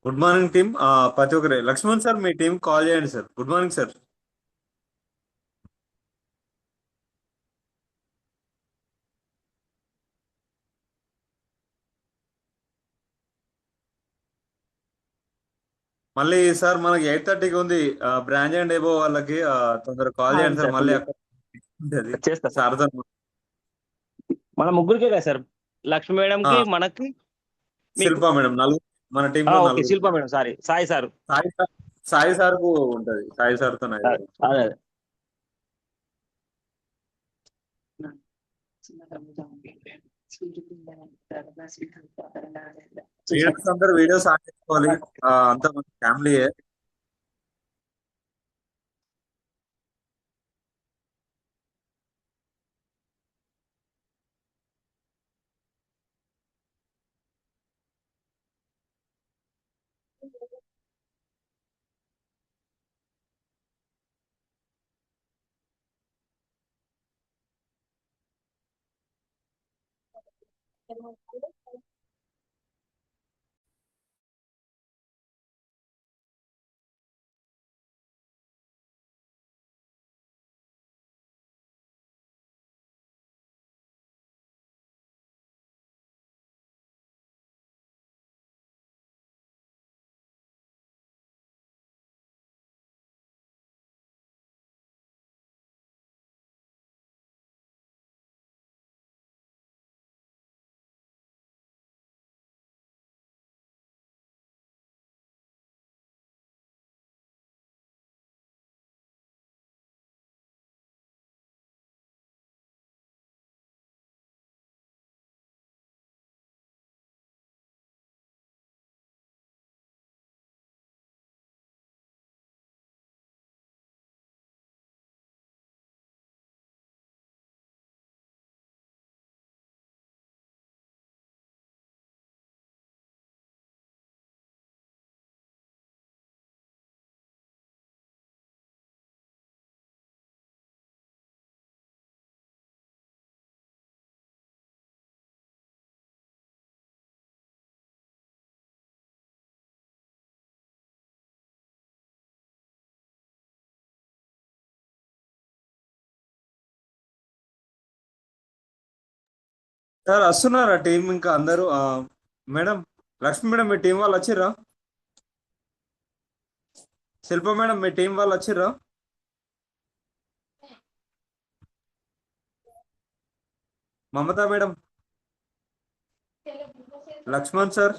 Good morning team. ప్రతి ఒక్కరి Laxman sir మీ team call చేయండి సార్. Good morning sir. మళ్ళీ సార్ మనకి 8:30కి ఉంది. బ్రాంచ్ అండ్ ఏబో వాళ్ళకి తొందరగా కాల్ అవును చేయండి సార్. సార్ మళ్ళీ అక్కడ ఉంటుంది చేస్తా సార్. సార్తో. మన ముగ్గురికే కదా సార్, లక్ష్మి మేడంకి మనకి మీకు. శిల్ప మేడం నలుగురు, మన టీంలో ఓకే, నలుగురు. Shilpa madam, sorry Sai sir. Sai sir, Sai సార్కు ఉంటుంది. సాయి సార్తో అదే అదే. లీడర్స్ అందరూ వీడియోస్ ఆన్ చేసుకోవాలి. అంతా మన ఫ్యామిలీయే. సార్ వస్తున్నారా టీం ఇంకా అందరూ? మేడం, లక్ష్మి మేడం మీ టీం వాళ్ళు వచ్చిర్రా? శిల్ప మేడం మీ టీం వాళ్ళు వచ్చిర్రా? Mamata madam, Lakshman sir,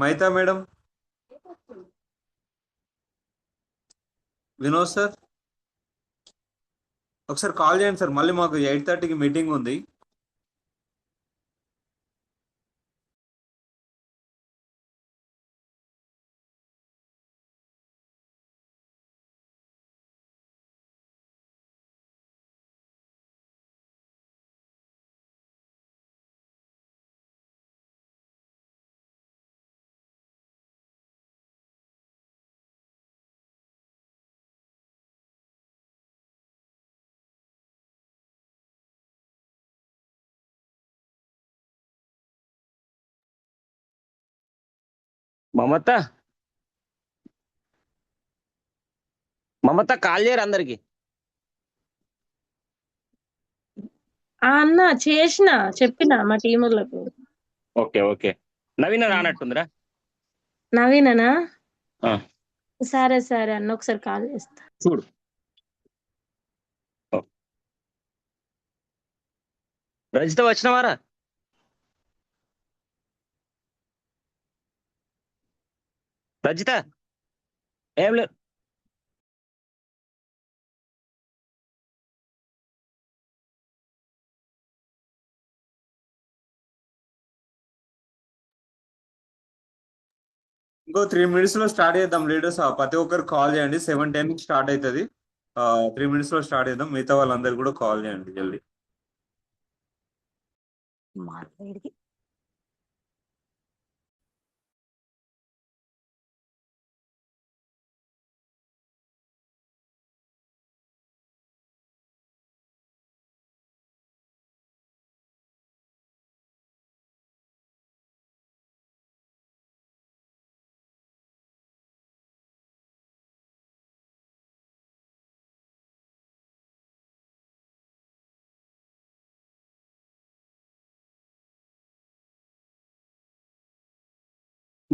Maitha madam, Vinod sir, ఒకసారి కాల్ చేయండి సార్. మళ్ళీ మాకు 8:30కి మీటింగ్ ఉంది. మమత, మమత కాల్ చేయరు అందరికి. అన్న చేసిన చెప్పిన మా టీములకు. Okay okay. నవీన రానట్టుందిరా. నవీననా? ఆ, సరే సరే అన్న, ఒకసారి కాల్ చేస్తా. చూడు. ఓ, రజిత వచ్చినవారా? రజిత ఏం లేదు. ఇంకో 3 minutes లో స్టార్ట్ చేద్దాం. లీడర్స్ ప్రతి ఒక్కరు కాల్ చేయండి. 7:10 స్టార్ట్ అవుతుంది. 3 minutes లో స్టార్ట్ చేద్దాం. మిగతా వాళ్ళందరూ కూడా కాల్ చేయండి జల్దీ.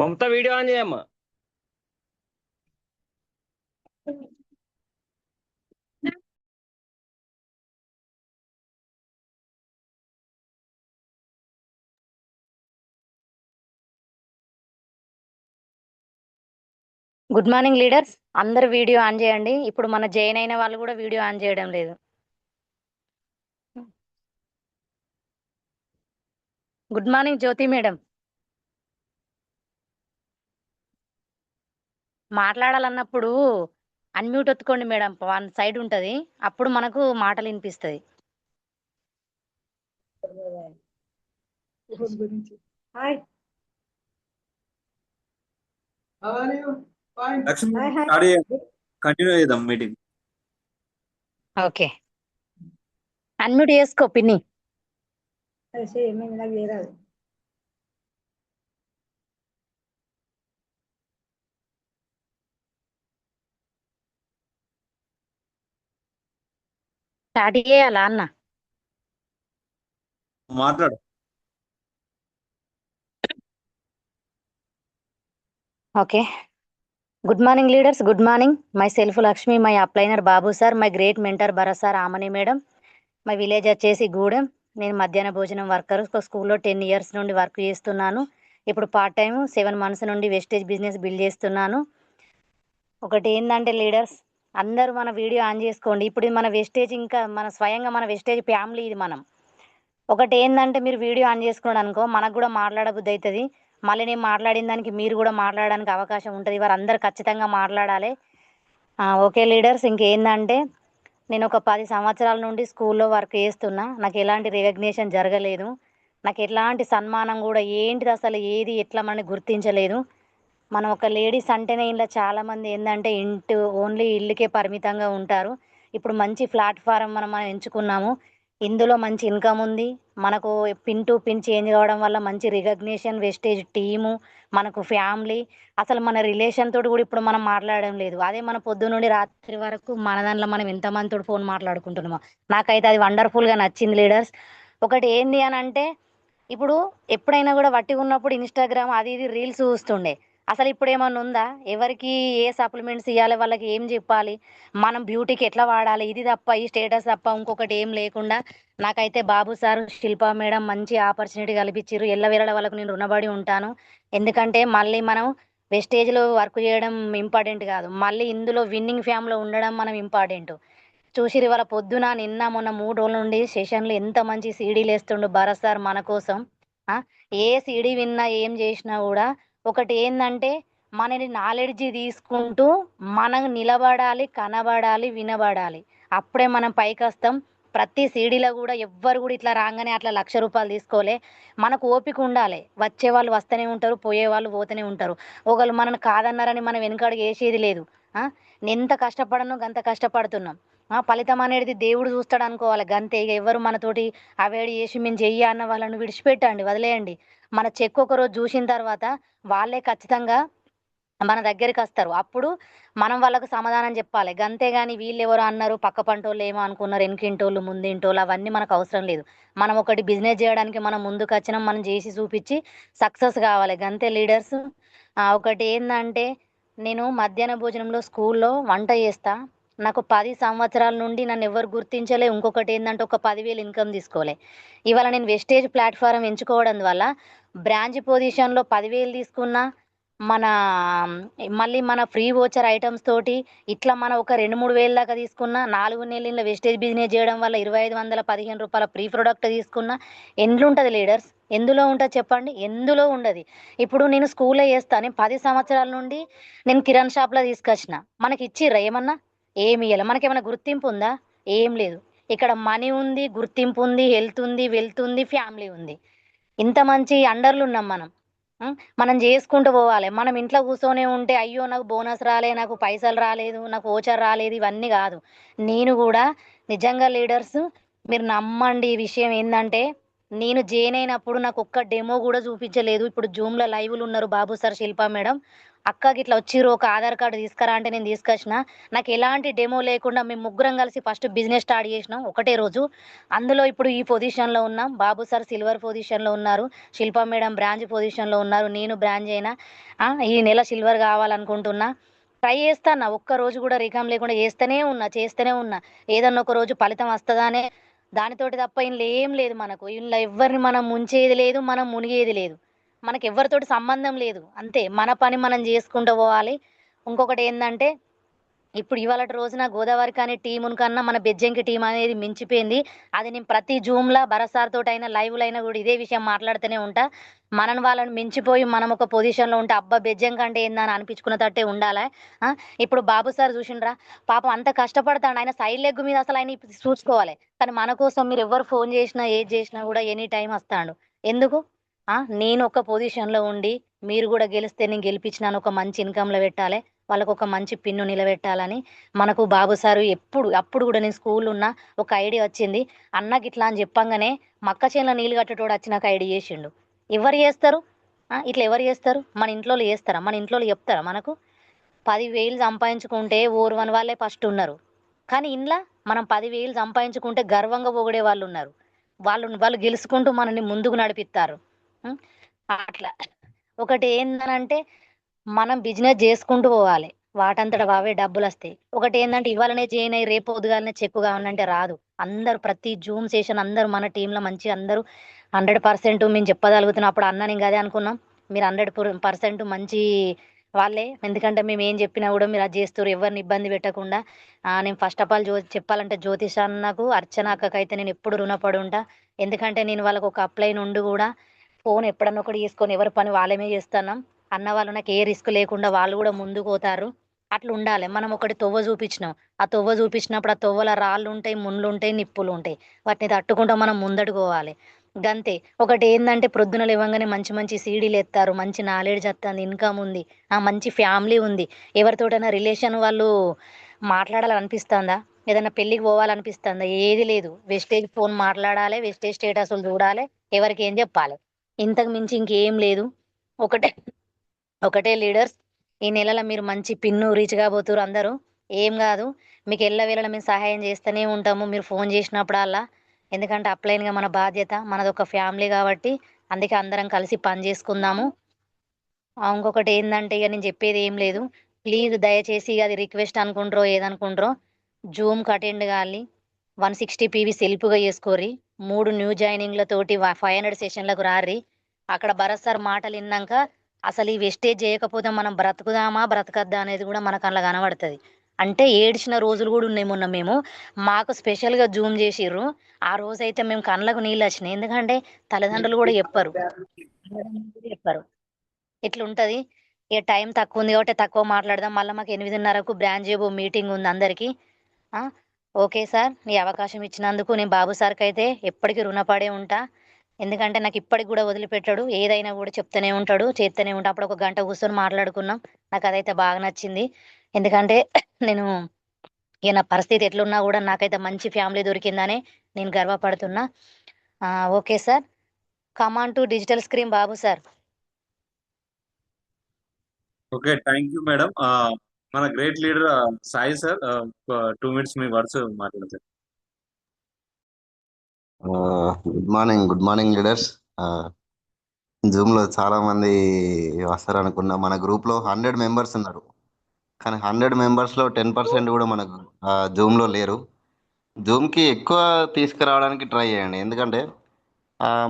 మమత వీడియో ఆన్ చేయమ్మా. గుడ్ మార్నింగ్ లీడర్స్, అందరు వీడియో ఆన్ చేయండి. ఇప్పుడు మన జాయిన్ అయిన వాళ్ళు కూడా వీడియో ఆన్ చేయడం లేదు. Good morning Jyoti madam. మాట్లాడాలన్నప్పుడు అన్మ్యూట్ ఒత్తుకోండి మేడం, వన్ సైడ్ ఉంటుంది, అప్పుడు మనకు మాటలు వినిపిస్తుంది. లక్ష్మి స్టార్ట్ చేయండి, కంటిన్యూ చేద్దాం మీటింగ్. ఓకే, అన్మ్యూట్ చేసుకో పిన్ని. స్టార్ట్ చేయాలా అన్న? మాట్లాడు. Okay, good morning leaders, good morning. Myself Lakshmi, my upliner Babu sir, my great mentor Bharat sir, Amani madam. My village వచ్చేసి గూడెం. నేను మధ్యాహ్న భోజనం వర్కర్, స్కూల్లో 10 ఇయర్స్ నుండి వర్క్ చేస్తున్నాను. ఇప్పుడు పార్ట్ టైం 7 మంత్స్ నుండి వెస్టేజ్ బిజినెస్ బిల్డ్ చేస్తున్నాను. ఒకటి ఏంటంటే లీడర్స్, అందరూ మన వీడియో ఆన్ చేసుకోండి. ఇప్పుడు మన వెస్టేజ్, ఇంకా మన స్వయంగా మన వెస్టేజ్ ఫ్యామిలీ ఇది. మనం ఒకటి ఏంటంటే, మీరు వీడియో ఆన్ చేసుకోండి అనుకో, మనకు కూడా మాట్లాడబుద్ధి అవుతుంది. మళ్ళీ నేను మాట్లాడిన దానికి మీరు కూడా మాట్లాడడానికి అవకాశం ఉంటుంది. వారు అందరు ఖచ్చితంగా మాట్లాడాలి. ఓకే లీడర్స్, ఇంకేందంటే, నేను ఒక 10 సంవత్సరాల నుండి స్కూల్లో వర్క్ చేస్తున్నా. నాకు ఎలాంటి రికగ్నిషన్ జరగలేదు. నాకు ఎలాంటి సన్మానం కూడా ఏంటిది అసలు ఏది ఎట్లా మనని గుర్తించలేదు. మనం ఒక లేడీస్ అంటేనే ఇంట్లో చాలామంది ఏంటంటే ఓన్లీ ఇల్లుకే పరిమితంగా ఉంటారు. ఇప్పుడు మంచి ప్లాట్ఫారం మనం ఎంచుకున్నాము. ఇందులో మంచి ఇన్కమ్ ఉంది. మనకు పిన్ టు పిన్ చేంజ్ కావడం వల్ల మంచి రికగ్నిషన్, వెస్టేజ్ టీము, మనకు ఫ్యామిలీ, అసలు మన రిలేషన్ తోటి కూడా ఇప్పుడు మనం మాట్లాడడం లేదు. అదే మన పొద్దు నుండి రాత్రి వరకు మన దాంట్లో మనం ఎంతమందితో ఫోన్ మాట్లాడుకుంటున్నామో. నాకైతే అది వండర్ఫుల్గా నచ్చింది లీడర్స్. ఒకటి ఏంది అని అంటే, ఇప్పుడు ఎప్పుడైనా కూడా వట్టిగా ఉన్నప్పుడు ఇన్స్టాగ్రామ్ అది ఇది రీల్స్ చూస్తుండే. అసలు ఇప్పుడు ఏమన్నా ఉందా? ఎవరికి ఏ సప్లిమెంట్స్ ఇవ్వాలి, వాళ్ళకి ఏం చెప్పాలి, మనం బ్యూటీకి ఎట్లా వాడాలి, ఇది తప్ప, ఈ స్టేటస్ తప్ప ఇంకొకటి ఏం లేకుండా నాకైతే బాబు సార్, శిల్పా మేడం మంచి ఆపర్చునిటీ కల్పించారు. ఎల్లవేళలా వాళ్ళకు నేను రుణపడి ఉంటాను. ఎందుకంటే మళ్ళీ మనం వెస్టేజ్లో వర్క్ చేయడం ఇంపార్టెంట్ కాదు, మళ్ళీ ఇందులో విన్నింగ్ ఫ్యామ్లో ఉండడం మనం ఇంపార్టెంట్. చూసిరు వాళ్ళ పొద్దున నిన్న మొన్న 3 రోజుల నుండి సెషన్లు ఎంత మంచి సీడీలు వేస్తుండు భరత్ సార్ మన కోసం. ఏ సీడీ విన్నా ఏం చేసినా కూడా ఒకటి ఏంటంటే, మనని నాలెడ్జి తీసుకుంటూ మనం నిలబడాలి, కనబడాలి, వినబడాలి. అప్పుడే మనం పైకి వస్తాం. ప్రతి సీడీలో కూడా ఎవ్వరు కూడా ఇట్లా రాగానే అట్లా 1,00,000 రూపాయలు తీసుకోలే. మనకు ఓపిక ఉండాలి. వచ్చేవాళ్ళు వస్తూనే ఉంటారు, పోయేవాళ్ళు పోతూనే ఉంటారు. ఒకళ్ళు మనల్ని కాదన్నారని మనం వెనుకడుగు వేసేది లేదు. ఎంత కష్టపడను గంత కష్టపడుతున్నాం. ఫలితం అనేది దేవుడు చూస్తాడు అనుకోవాలి గంతే. ఇక ఎవరు మనతోటి అవాయిడ్ చేసి మేము చెయ్యి అన్న వాళ్ళని విడిచిపెట్టండి, వదిలేయండి. మన చెక్ ఒక రోజు చూసిన తర్వాత వాళ్ళే ఖచ్చితంగా మన దగ్గరికి వస్తారు. అప్పుడు మనం వాళ్ళకు సమాధానం చెప్పాలి. గంతేగాని వీళ్ళు ఎవరో అన్నారు, పక్క పంటోళ్ళు ఏమో అనుకున్నారు, వెనకింటోళ్ళు ముందింటోళ్ళు అవన్నీ మనకు అవసరం లేదు. మనం ఒకటి బిజినెస్ చేయడానికి మనం ముందుకు వచ్చినాం, మనం చేసి చూపించి సక్సెస్ కావాలి, గంతే లీడర్స్. ఒకటి ఏంటంటే, నేను మధ్యాహ్న భోజనంలో స్కూల్లో వంట చేస్తా. నాకు 10 సంవత్సరాల నుండి నన్ను ఎవరు గుర్తించలే. ఇంకొకటి ఏంటంటే, ఒక 10,000 ఇన్కమ్ తీసుకోలే. ఇవాళ నేను వెస్టేజ్ ప్లాట్ఫారం ఎంచుకోవడం వల్ల బ్రాంచ్ పొజిషన్లో 10,000 తీసుకున్నా, మన మళ్ళీ మన ఫ్రీ వోచర్ ఐటమ్స్ తోటి ఇట్లా మనం ఒక 2-3 వేల దాకా తీసుకున్నా. 4 నెలల వెస్టేజ్ బిజినెస్ చేయడం వల్ల 2,515 రూపాయల ఫ్రీ ప్రొడక్ట్ తీసుకున్నా. ఎందులో లీడర్స్? ఎందులో ఉంటుంది చెప్పండి? ఎందులో ఉండదు. ఇప్పుడు నేను స్కూల్లో చేస్తాను. 10 సంవత్సరాల నుండి నేను కిరాణ్ షాప్లో తీసుకొచ్చిన. మనకి ఇచ్చిర్రా ఏమన్నా? ఏమి ఇవ్వాలి. మనకేమైనా గుర్తింపు ఉందా? ఏం లేదు. ఇక్కడ మనీ ఉంది, గుర్తింపు ఉంది, హెల్త్ ఉంది, వెల్త్ ఉంది, ఫ్యామిలీ ఉంది. ఇంత మంచి అండర్లు ఉన్నాం మనం. మనం చేసుకుంటూ పోవాలి. మనం ఇంట్లో కూర్చొనే ఉంటే అయ్యో నాకు బోనస్ రాలే, నాకు పైసలు రాలేదు, నాకు ఓచర్ రాలేదు, ఇవన్నీ కాదు. నేను కూడా నిజంగా లీడర్స్, మీరు నమ్మండి. ఈ విషయం ఏంటంటే, నేను జాయిన్ అయినప్పుడు నాకు ఒక్క డెమో కూడా చూపించలేదు. ఇప్పుడు జూమ్లో లైవ్లు ఉన్నారు బాబు సార్, శిల్పా మేడం. అక్కకి ఇట్లా వచ్చిర్రు ఒక ఆధార్ కార్డు తీసుకురా అంటే నేను తీసుకొచ్చిన. నాకు ఎలాంటి డెమో లేకుండా మేము ముగ్గురం కలిసి ఫస్ట్ బిజినెస్ స్టార్ట్ చేసినాం ఒకటే రోజు. అందులో ఇప్పుడు ఈ పొజిషన్లో ఉన్నాం. బాబు సార్ సిల్వర్ పొజిషన్లో ఉన్నారు, శిల్ప మేడం బ్రాంజ్ పొజిషన్లో ఉన్నారు, నేను బ్రాంజ్ అయినా. ఈ నెల సిల్వర్ కావాలనుకుంటున్నా. ట్రై చేస్తాను, ఒక్క రోజు కూడా రికమ్ లేకుండా చేస్తూనే ఉన్నా. ఏదన్నా ఒక రోజు ఫలితం వస్తుందానే దానితోటి తప్ప ఇందులో ఏం లేదు. మనకు ఇందులో ఎవరిని మనం ముంచేది లేదు, మనం మునిగేది లేదు, మనకి ఎవరితోటి సంబంధం లేదు. అంతే, మన పని మనం చేసుకుంటూ పోవాలి. ఇంకొకటి ఏంటంటే ఇప్పుడు ఇవాళటి రోజున గోదావరి కానీ టీముని కన్నా మన బెజ్జంకి టీం అనేది మించిపోయింది. అది నేను ప్రతి జూమ్లో భరసార్ తోటి అయినా లైవ్లో అయినా కూడా ఇదే విషయం మాట్లాడుతూనే ఉంటా. మనని వాళ్ళని మించిపోయి మనం ఒక పొజిషన్లో ఉంటే అబ్బా బెజ్జం కంటే ఏందని అనిపించుకున్నట్టే ఉండాలి. ఇప్పుడు బాబు సార్ చూసిండ్రా, పాపం అంత కష్టపడతాడు ఆయన, సైడ్ లెగ్ మీద అసలు ఆయన ఇప్పుడు చూసుకోవాలి. కానీ మన కోసం మీరు ఎవరు ఫోన్ చేసినా ఏది చేసినా కూడా ఎనీ టైం వస్తాడు. ఎందుకు? నేను ఒక పొజిషన్లో ఉండి మీరు కూడా గెలిస్తే నేను గెలిపించినాను, ఒక మంచి ఇన్కంలో పెట్టాలి, వాళ్ళకు ఒక మంచి పిన్ను నిలబెట్టాలని మనకు బాబు సారు అప్పుడు కూడా నేను స్కూల్ ఉన్నా ఒక ఐడియా వచ్చింది. అన్నకి ఇట్లా అని చెప్పంగానే మక్క చేనులో నీళ్ళు కట్టేటోడు వచ్చి నాకు ఐడియా చేసిండు. ఎవరు చేస్తారు? ఇట్లా ఎవరు చేస్తారు? మన ఇంట్లో చేస్తారా? మన ఇంట్లో చెప్తారా మనకు? 10,000 సంపాదించుకుంటే ఓర్వని వాళ్ళే ఫస్ట్ ఉన్నారు. కానీ ఇంట్లో మనం 10,000 సంపాదించుకుంటే గర్వంగా పొగిడే వాళ్ళు ఉన్నారు. వాళ్ళు గెలుచుకుంటూ మనల్ని ముందుకు నడిపిస్తారు. అట్లా ఒకటి ఏందనంటే మనం బిజినెస్ చేసుకుంటూ పోవాలి, వాటంతట అవే డబ్బులు వస్తాయి. ఒకటి ఏంటంటే ఇవాళనే జాయిన్ అయ్యి రేపు పొద్దుగాలనే చెక్కు కావాలంటే రాదు. అందరూ ప్రతి జూమ్ సెషన్ అందరూ మన టీంలో మంచి అందరూ 100% మేము చెప్పగలుగుతున్నాం. అప్పుడు అన్న నేను అదే అనుకున్నాం, మీరు 100% మంచి వాళ్ళే. ఎందుకంటే మేము ఏం చెప్పినా కూడా మీరు అది చేస్తారు, ఎవరిని ఇబ్బంది పెట్టకుండా. నేను ఫస్ట్ ఆఫ్ ఆల్ చెప్పాలంటే జ్యోతిష్ అన్నకు, అర్చన అక్కకైతే నేను ఎప్పుడు రుణపడి ఉంటా. ఎందుకంటే నేను వాళ్ళకు ఒక అప్లై నుండి కూడా ఫోన్ ఎప్పుడన్నా ఒకటి తీసుకొని ఎవరి పని వాళ్ళమే చేస్తున్నాం. అన్న వాళ్ళు నాకు ఏ రిస్క్ లేకుండా వాళ్ళు కూడా ముందుకు పోతారు. అట్లా ఉండాలి. మనం ఒకటి తొవ్వ చూపించినాం, ఆ తొవ్వ చూపించినప్పుడు ఆ తొవ్వల రాళ్ళు ఉంటాయి, ముళ్ళు ఉంటాయి, నిప్పులు ఉంటాయి, వాటిని తట్టుకుంటూ మనం ముందడుగు పోవాలి. గంతే. ఒకటి ఏంటంటే ప్రొద్దున లేవంగానే మంచి మంచి సీడీలు ఎత్తారు, మంచి నాలెడ్జ్ వస్తుంది, ఇన్కమ్ ఉంది, మంచి ఫ్యామిలీ ఉంది. ఎవరితోటైనా రిలేషన్ వాళ్ళు మాట్లాడాలనిపిస్తుందా? ఏదైనా పెళ్ళికి పోవాలనిపిస్తుందా? ఏది లేదు. వెస్టేజ్ ఫోన్ మాట్లాడాలి, వెస్టేజ్ స్టేటస్లు చూడాలి, ఎవరికి ఏం చెప్పాలి, ఇంతకు మించి ఇంకేం లేదు. ఒకటే ఒకటే లీడర్స్, ఈ నెలలో మీరు మంచి పిన్ను రీచ్ కాబోతున్నారు అందరూ. ఏం కాదు, మీకు ఎల్లవేళలా మేము సహాయం చేస్తూనే ఉంటాము మీరు ఫోన్ చేసినప్పుడల్లా. ఎందుకంటే అప్లైన్గా మన బాధ్యత, మనది ఒక ఫ్యామిలీ కాబట్టి అందుకే అందరం కలిసి పని చేసుకుందాము. ఇంకొకటి ఏంటంటే ఇక నేను చెప్పేది ఏం లేదు, ప్లీజ్ దయచేసి అది రిక్వెస్ట్ అనుకుంటారో ఏదనుకుంటారో, జూమ్కి అటెండ్ కావాలి, 160 పీవీ సెల్ఫ్గా చేసుకోర్రి, 3 న్యూ జాయినింగ్లతోటి 500 సెషన్లకు రారి. అక్కడ భరత్ సార్ మాటలు విన్నాక అసలు ఈ వెస్టేజ్ చేయకపోతే మనం బ్రతుకుదామా బ్రతకద్దా అనేది కూడా మనకు అలా కనబడుతుంది. అంటే ఏడ్చిన రోజులు కూడా ఉన్నాయి మొన్న. మాకు స్పెషల్గా జూమ్ చేసిర్రు, ఆ రోజైతే మేము కళ్ళకు నీళ్ళు వచ్చినాయి. ఎందుకంటే తల్లిదండ్రులు కూడా చెప్పారు, ఇట్లుంటది. ఇక టైం తక్కువ ఉంది కాబట్టి తక్కువ మాట్లాడదాం. మళ్ళీ మాకు 8:30కు బ్రాంచ్ మీటింగ్ ఉంది అందరికీ. ఓకే సార్, ఈ అవకాశం ఇచ్చినందుకు నేను బాబు సార్కి అయితే ఎప్పటికీ రుణపడే ఉంటా. ఎందుకంటే నాకు ఇప్పటికి కూడా వదిలిపెట్టాడు, ఏదైనా కూడా చెప్తూనే ఉంటాడు, చేస్తూనే ఉంటా. అప్పుడు ఒక గంట కూర్చొని మాట్లాడుకున్నాం, నాకు అదైతే బాగా నచ్చింది. ఎందుకంటే నేను ఇక నా పరిస్థితి ఎట్లున్నా కూడా నాకైతే మంచి ఫ్యామిలీ దొరికిందని నేను గర్వపడుతున్నా. Okay sir, come on to digital screen Babu sir. Okay, thank you madam. మన great leader Sai sir, 2 minutes మీ వర్డ్స్ మాట్లాడతారు. Good morning leaders. జూమ్లో చాలా మంది వస్తారు అనుకున్నా. మన గ్రూప్లో 100 మెంబర్స్ ఉన్నారు, కానీ 100 మెంబర్స్లో 10% కూడా మనకు జూమ్లో లేరు. జూమ్కి ఎక్కువ తీసుకురావడానికి ట్రై చేయండి. ఎందుకంటే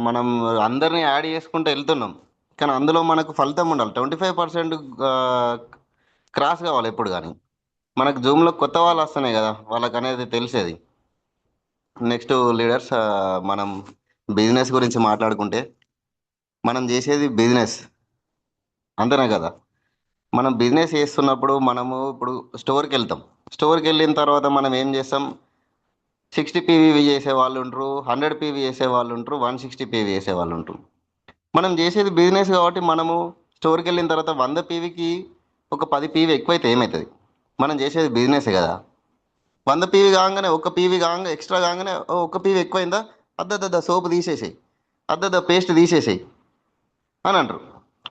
మనం అందరినీ యాడ్ చేసుకుంటూ వెళ్తున్నాం, కానీ అందులో మనకు ఫలితం ఉండాలి. 25% క్రాస్ కావాలి ఎప్పుడు. కానీ మనకు జూమ్లో కొత్త వాళ్ళు వస్తున్నాయి కదా, వాళ్ళకి అనేది తెలిసేది. నెక్స్ట్ లీడర్స్, మనం బిజినెస్ గురించి మాట్లాడుకుంటే మనం చేసేది బిజినెస్ అంతేనా కదా. మనం బిజినెస్ చేస్తున్నప్పుడు మనము ఇప్పుడు స్టోర్కి వెళ్తాం. స్టోర్కి వెళ్ళిన తర్వాత మనం ఏం చేస్తాం, 60 పీవీ చేసే వాళ్ళు ఉంటారు, 100 పీవీ చేసే వాళ్ళు ఉంటారు, 160 పీవీ చేసే వాళ్ళు ఉంటారు. మనం చేసేది బిజినెస్ కాబట్టి మనము స్టోర్కి వెళ్ళిన తర్వాత 100 పీవీకి ఒక 10 పీవీ ఎక్కువైతే ఏమవుతుంది? మనం చేసేది బిజినెస్ కదా. 100 పీవీ కాగానే ఒక పీవీ కాగా ఎక్స్ట్రా కాగానే ఒక పీవీ ఎక్కువైందా, అద్దద్ద సోపు తీసేసేయి, అద్దద్ద పేస్ట్ తీసేసేయి అని అంటారు.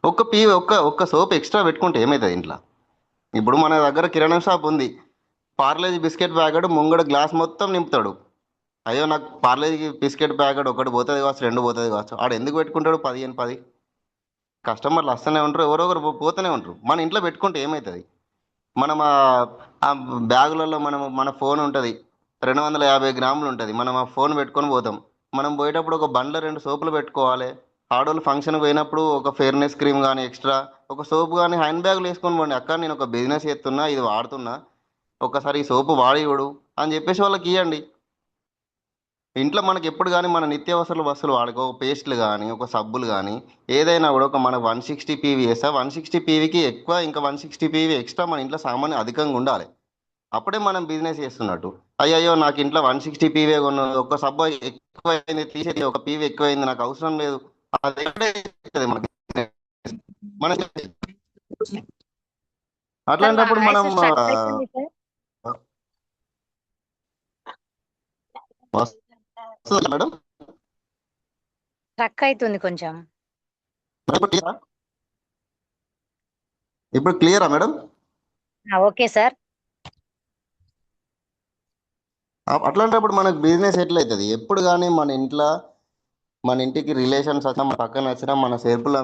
ఒక్క సోప్ ఎక్స్ట్రా పెట్టుకుంటే ఏమవుతుంది ఇంట్లో? ఇప్పుడు మన దగ్గర కిరాణా షాప్ ఉంది, పార్లేజీ బిస్కెట్ ప్యాకెట్ ముంగడ గ్లాస్ మొత్తం నింపుతాడు. అయ్యో నాకు పార్లేజీ బిస్కెట్ ప్యాకెట్ ఒకటి పోతుంది కావచ్చు, రెండు పోతుంది కావచ్చు, ఆడు ఎందుకు పెట్టుకుంటాడు 10 కస్టమర్లు వస్తూనే ఉంటారు, ఎవరో ఒకరు పోతూనే ఉంటారు. మన ఇంట్లో పెట్టుకుంటే ఏమవుతుంది? మనం ఆ బ్యాగులలో మన ఫోన్ ఉంటుంది, 250 గ్రాములు ఉంటుంది, మనం ఆ ఫోన్ పెట్టుకొని పోతాం. మనం పోయేటప్పుడు ఒక బండ్లో 2 సోపులు పెట్టుకోవాలి. ఆడవాళ్ళు ఫంక్షన్ పోయినప్పుడు ఒక ఫెయిర్నెస్ క్రీమ్ కానీ ఎక్స్ట్రా ఒక సోపు కానీ హ్యాండ్ బ్యాగ్లో వేసుకొని పోండి. అక్క నేను ఒక బిజినెస్ చేస్తున్నా, ఇది వాడుతున్నా, ఒకసారి ఈ సోపు వాడి ఇవ్వడు అని చెప్పేసి వాళ్ళకి ఇవ్వండి. ఇంట్లో మనకి ఎప్పుడు కానీ మన నిత్యావసర వస్తువులు వాడుకో, పేస్ట్లు కానీ ఒక సబ్బులు కానీ ఏదైనా కూడా ఒక మన 160 పీవీ వేస్తా, 160 పీవీకి ఎక్కువ ఇంకా 160 పీవీ ఎక్స్ట్రా మన ఇంట్లో సామాన్యం అధికంగా ఉండాలి. అప్పుడే మనం బిజినెస్ చేస్తున్నట్టు. అయ్యయ్యో నాకు ఇంట్లో 160 పీవీ కొన్నది, ఒక సబ్బు ఎక్కువైంది తీసేది, ఒక పీవీ ఎక్కువైంది, నాకు అవసరం లేదు, అది ఎక్కడే అవుతుంది మనకి. మనం అట్లాంటప్పుడు మనం స్ట్రక్ అవుతుంది సార్. వస్తుందా మేడం? స్ట్రక్ అవుతుంది కొంచెం. ఇప్పుడు క్లియరా మేడం? Okay sir. అట్లాంటప్పుడు మనకు బిజినెస్ ఎట్లయితుంది? ఎప్పుడు కానీ మన ఇంటికి రిలేషన్స్ వచ్చినా, మన పక్కన వచ్చినా, మన సేపుల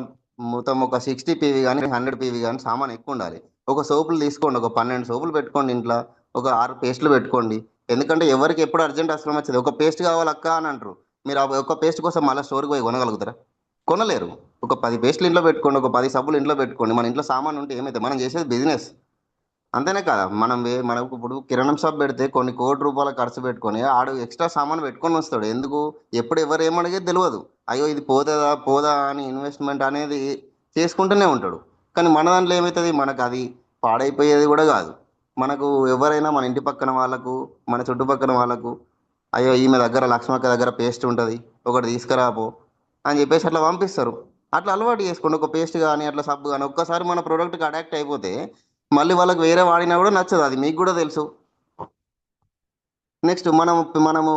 మొత్తం ఒక 60 పీవీ కానీ 100 పీవీ కానీ సామాన్ ఎక్కువ ఉండాలి. ఒక సోపులు తీసుకోండి, ఒక 12 సోపులు పెట్టుకోండి ఇంట్లో, ఒక 6 పేస్టులు పెట్టుకోండి. ఎందుకంటే ఎవరికి ఎప్పుడు అర్జెంట్ అవసరం వచ్చేది, ఒక పేస్ట్ కావాలక్క అని అంటారు. మీరు ఆ ఒక పేస్ట్ కోసం మళ్ళీ స్టోర్కి పోయి కొనగలుగుతారా? కొనలేరు. ఒక 10 పేస్టులు ఇంట్లో పెట్టుకోండి, ఒక 10 సబ్బులు ఇంట్లో పెట్టుకోండి. మన ఇంట్లో సామాన్ ఉంటే ఏమైతే మనం చేసేది బిజినెస్. అంతేనే కదా, మనకు ఇప్పుడు కిరాణం షాప్ పెడితే కొన్ని కోట్ల రూపాయల ఖర్చు పెట్టుకొని ఆడు ఎక్స్ట్రా సామాన్ పెట్టుకొని వస్తాడు. ఎందుకు? ఎప్పుడు ఎవరు ఏమడిగేది తెలియదు. అయ్యో ఇది పోదా అని ఇన్వెస్ట్మెంట్ అనేది చేసుకుంటూనే ఉంటాడు. కానీ మన దాంట్లో ఏమవుతుంది, మనకు అది పాడైపోయేది కూడా కాదు. మనకు ఎవరైనా మన ఇంటి పక్కన వాళ్ళకు, మన చుట్టుపక్కల వాళ్ళకు, అయ్యో ఈమె దగ్గర లక్ష్మక్క దగ్గర పేస్ట్ ఉంటుంది, ఒకటి తీసుకురాపో అని చెప్పేసి అట్లా పంపిస్తారు. అట్లా అలవాటు చేసుకోండి. ఒక పేస్ట్ కానీ అట్లా సబ్బు కానీ ఒక్కసారి మన ప్రోడక్ట్కి అడాక్ట్ అయిపోతే మళ్ళీ వాళ్ళకి వేరే వాడినా కూడా నచ్చదు, అది మీకు కూడా తెలుసు. నెక్స్ట్ మనము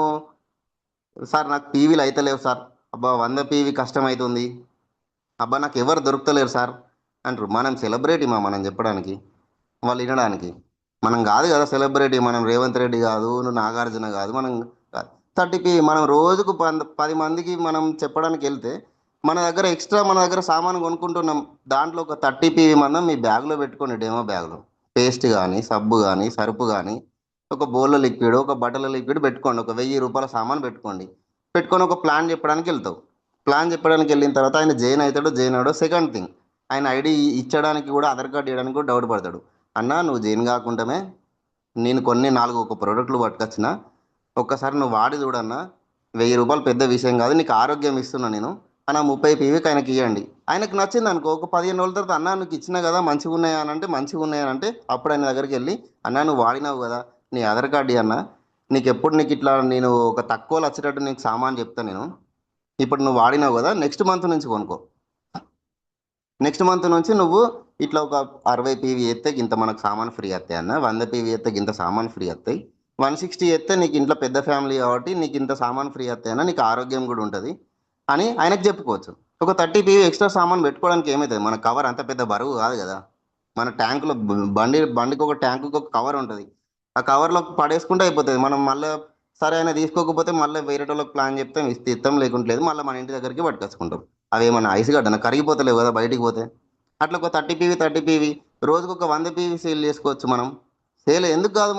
సార్ నాకు పీవీలు అయితలేవు సార్, అబ్బా 100 పీవీ కష్టం అవుతుంది, అబ్బా నాకు ఎవరు దొరుకుతలేరు సార్ అంటారు. మనం సెలబ్రిటీ మనం చెప్పడానికి, వాళ్ళు వినడానికి. మనం కాదు కదా సెలబ్రిటీ, మనం రేవంత్ రెడ్డి కాదు, నువ్వు నాగార్జున కాదు, మనం 30 పీవీ మనం రోజుకు 10 మందికి మనం చెప్పడానికి వెళ్తే మన దగ్గర సామాన్ కొనుక్కుంటున్నాం, దాంట్లో ఒక 30 పీవీ మందం మీ బ్యాగ్లో పెట్టుకోండి, డెమో బ్యాగ్లో పేస్ట్ కానీ సబ్బు కానీ సరుపు కానీ ఒక బోల్ల లిక్విడ్, ఒక బట్టల లిక్విడ్ పెట్టుకోండి, ఒక 1000 రూపాయల సామాన్ పెట్టుకోండి. పెట్టుకొని ఒక ప్లాన్ చెప్పడానికి వెళ్తావు. ప్లాన్ చెప్పడానికి వెళ్ళిన తర్వాత ఆయన జైన్ అవుతాడో జైన్ అవడో సెకండ్ థింగ్. ఆయన ఐడి ఇచ్చడానికి కూడా, ఆధార్ కార్డు ఇవ్వడానికి కూడా డౌట్ పడతాడు. అన్నా నువ్వు జైన్ కాకుండానే నేను కొన్ని 4 ప్రోడక్ట్లు పట్టుకొచ్చిన, ఒక్కసారి నువ్వు వాడి చూడన్నా, 1000 రూపాయలు పెద్ద విషయం కాదు, నీకు ఆరోగ్యం ఇస్తున్నా నేను అన్న, 30 పీవీకి ఆయనకి ఇవ్వండి. ఆయనకు నచ్చింది అనుకో, ఒక 15 రోజుల తర్వాత అన్నా నీకు ఇచ్చినా కదా మంచిగా ఉన్నాయా అని అంటే, మంచిగా ఉన్నాయని అంటే అప్పుడు ఆయన దగ్గరికి వెళ్ళి అన్నా నువ్వు వాడినావు కదా, నీ ఆధార్ కార్డు అన్న, నీకు ఇట్లా నేను ఒక తక్కువలో వచ్చేటట్టు నీకు సామాన్ చెప్తాను నేను, ఇప్పుడు నువ్వు వాడినావు కదా నెక్స్ట్ మంత్ నుంచి కొనుక్కో, నెక్స్ట్ మంత్ నుంచి నువ్వు ఇట్లా ఒక 60 పీవీ ఎత్తే ఇంత మనకు సామాన్ ఫ్రీ వస్తాయి అన్న, 100 పీవీ ఎత్తే ఇంత సామాన్ ఫ్రీ వస్తాయి, 160 ఎత్తే నీకు ఇంట్లో పెద్ద ఫ్యామిలీ కాబట్టి నీకు ఇంత సామాన్ ఫ్రీ వస్తాయి అన్న, నీకు ఆరోగ్యం కూడా ఉంటుంది అని ఆయనకు చెప్పుకోవచ్చు. ఒక 30 పీవీ ఎక్స్ట్రా సామాన్ పెట్టుకోవడానికి ఏమవుతుంది, మన కవర్ అంత పెద్ద బరువు కాదు కదా. మన ట్యాంకులో బండికి ఒక ట్యాంకుకి ఒక కవర్ ఉంటుంది, ఆ కవర్లో పడేసుకుంటే అయిపోతుంది. మనం మళ్ళీ సరే ఆయన తీసుకోకపోతే మళ్ళీ వేరే వాళ్ళకి ప్లాన్ చెప్తాం, ఇస్తాం, లేకుంటలేదు మళ్ళీ మన ఇంటి దగ్గరికి పట్టుకొచ్చుకుంటాం. అవి ఏమన్నా ఐస్ గడ్డన కరిగిపోతలేవు కదా బయటికి పోతే. అట్లా ఒక 30 పీవీ రోజుకు ఒక 100 పీవీ సేల్ చేసుకోవచ్చు మనం. సేల్ ఎందుకు కాదు,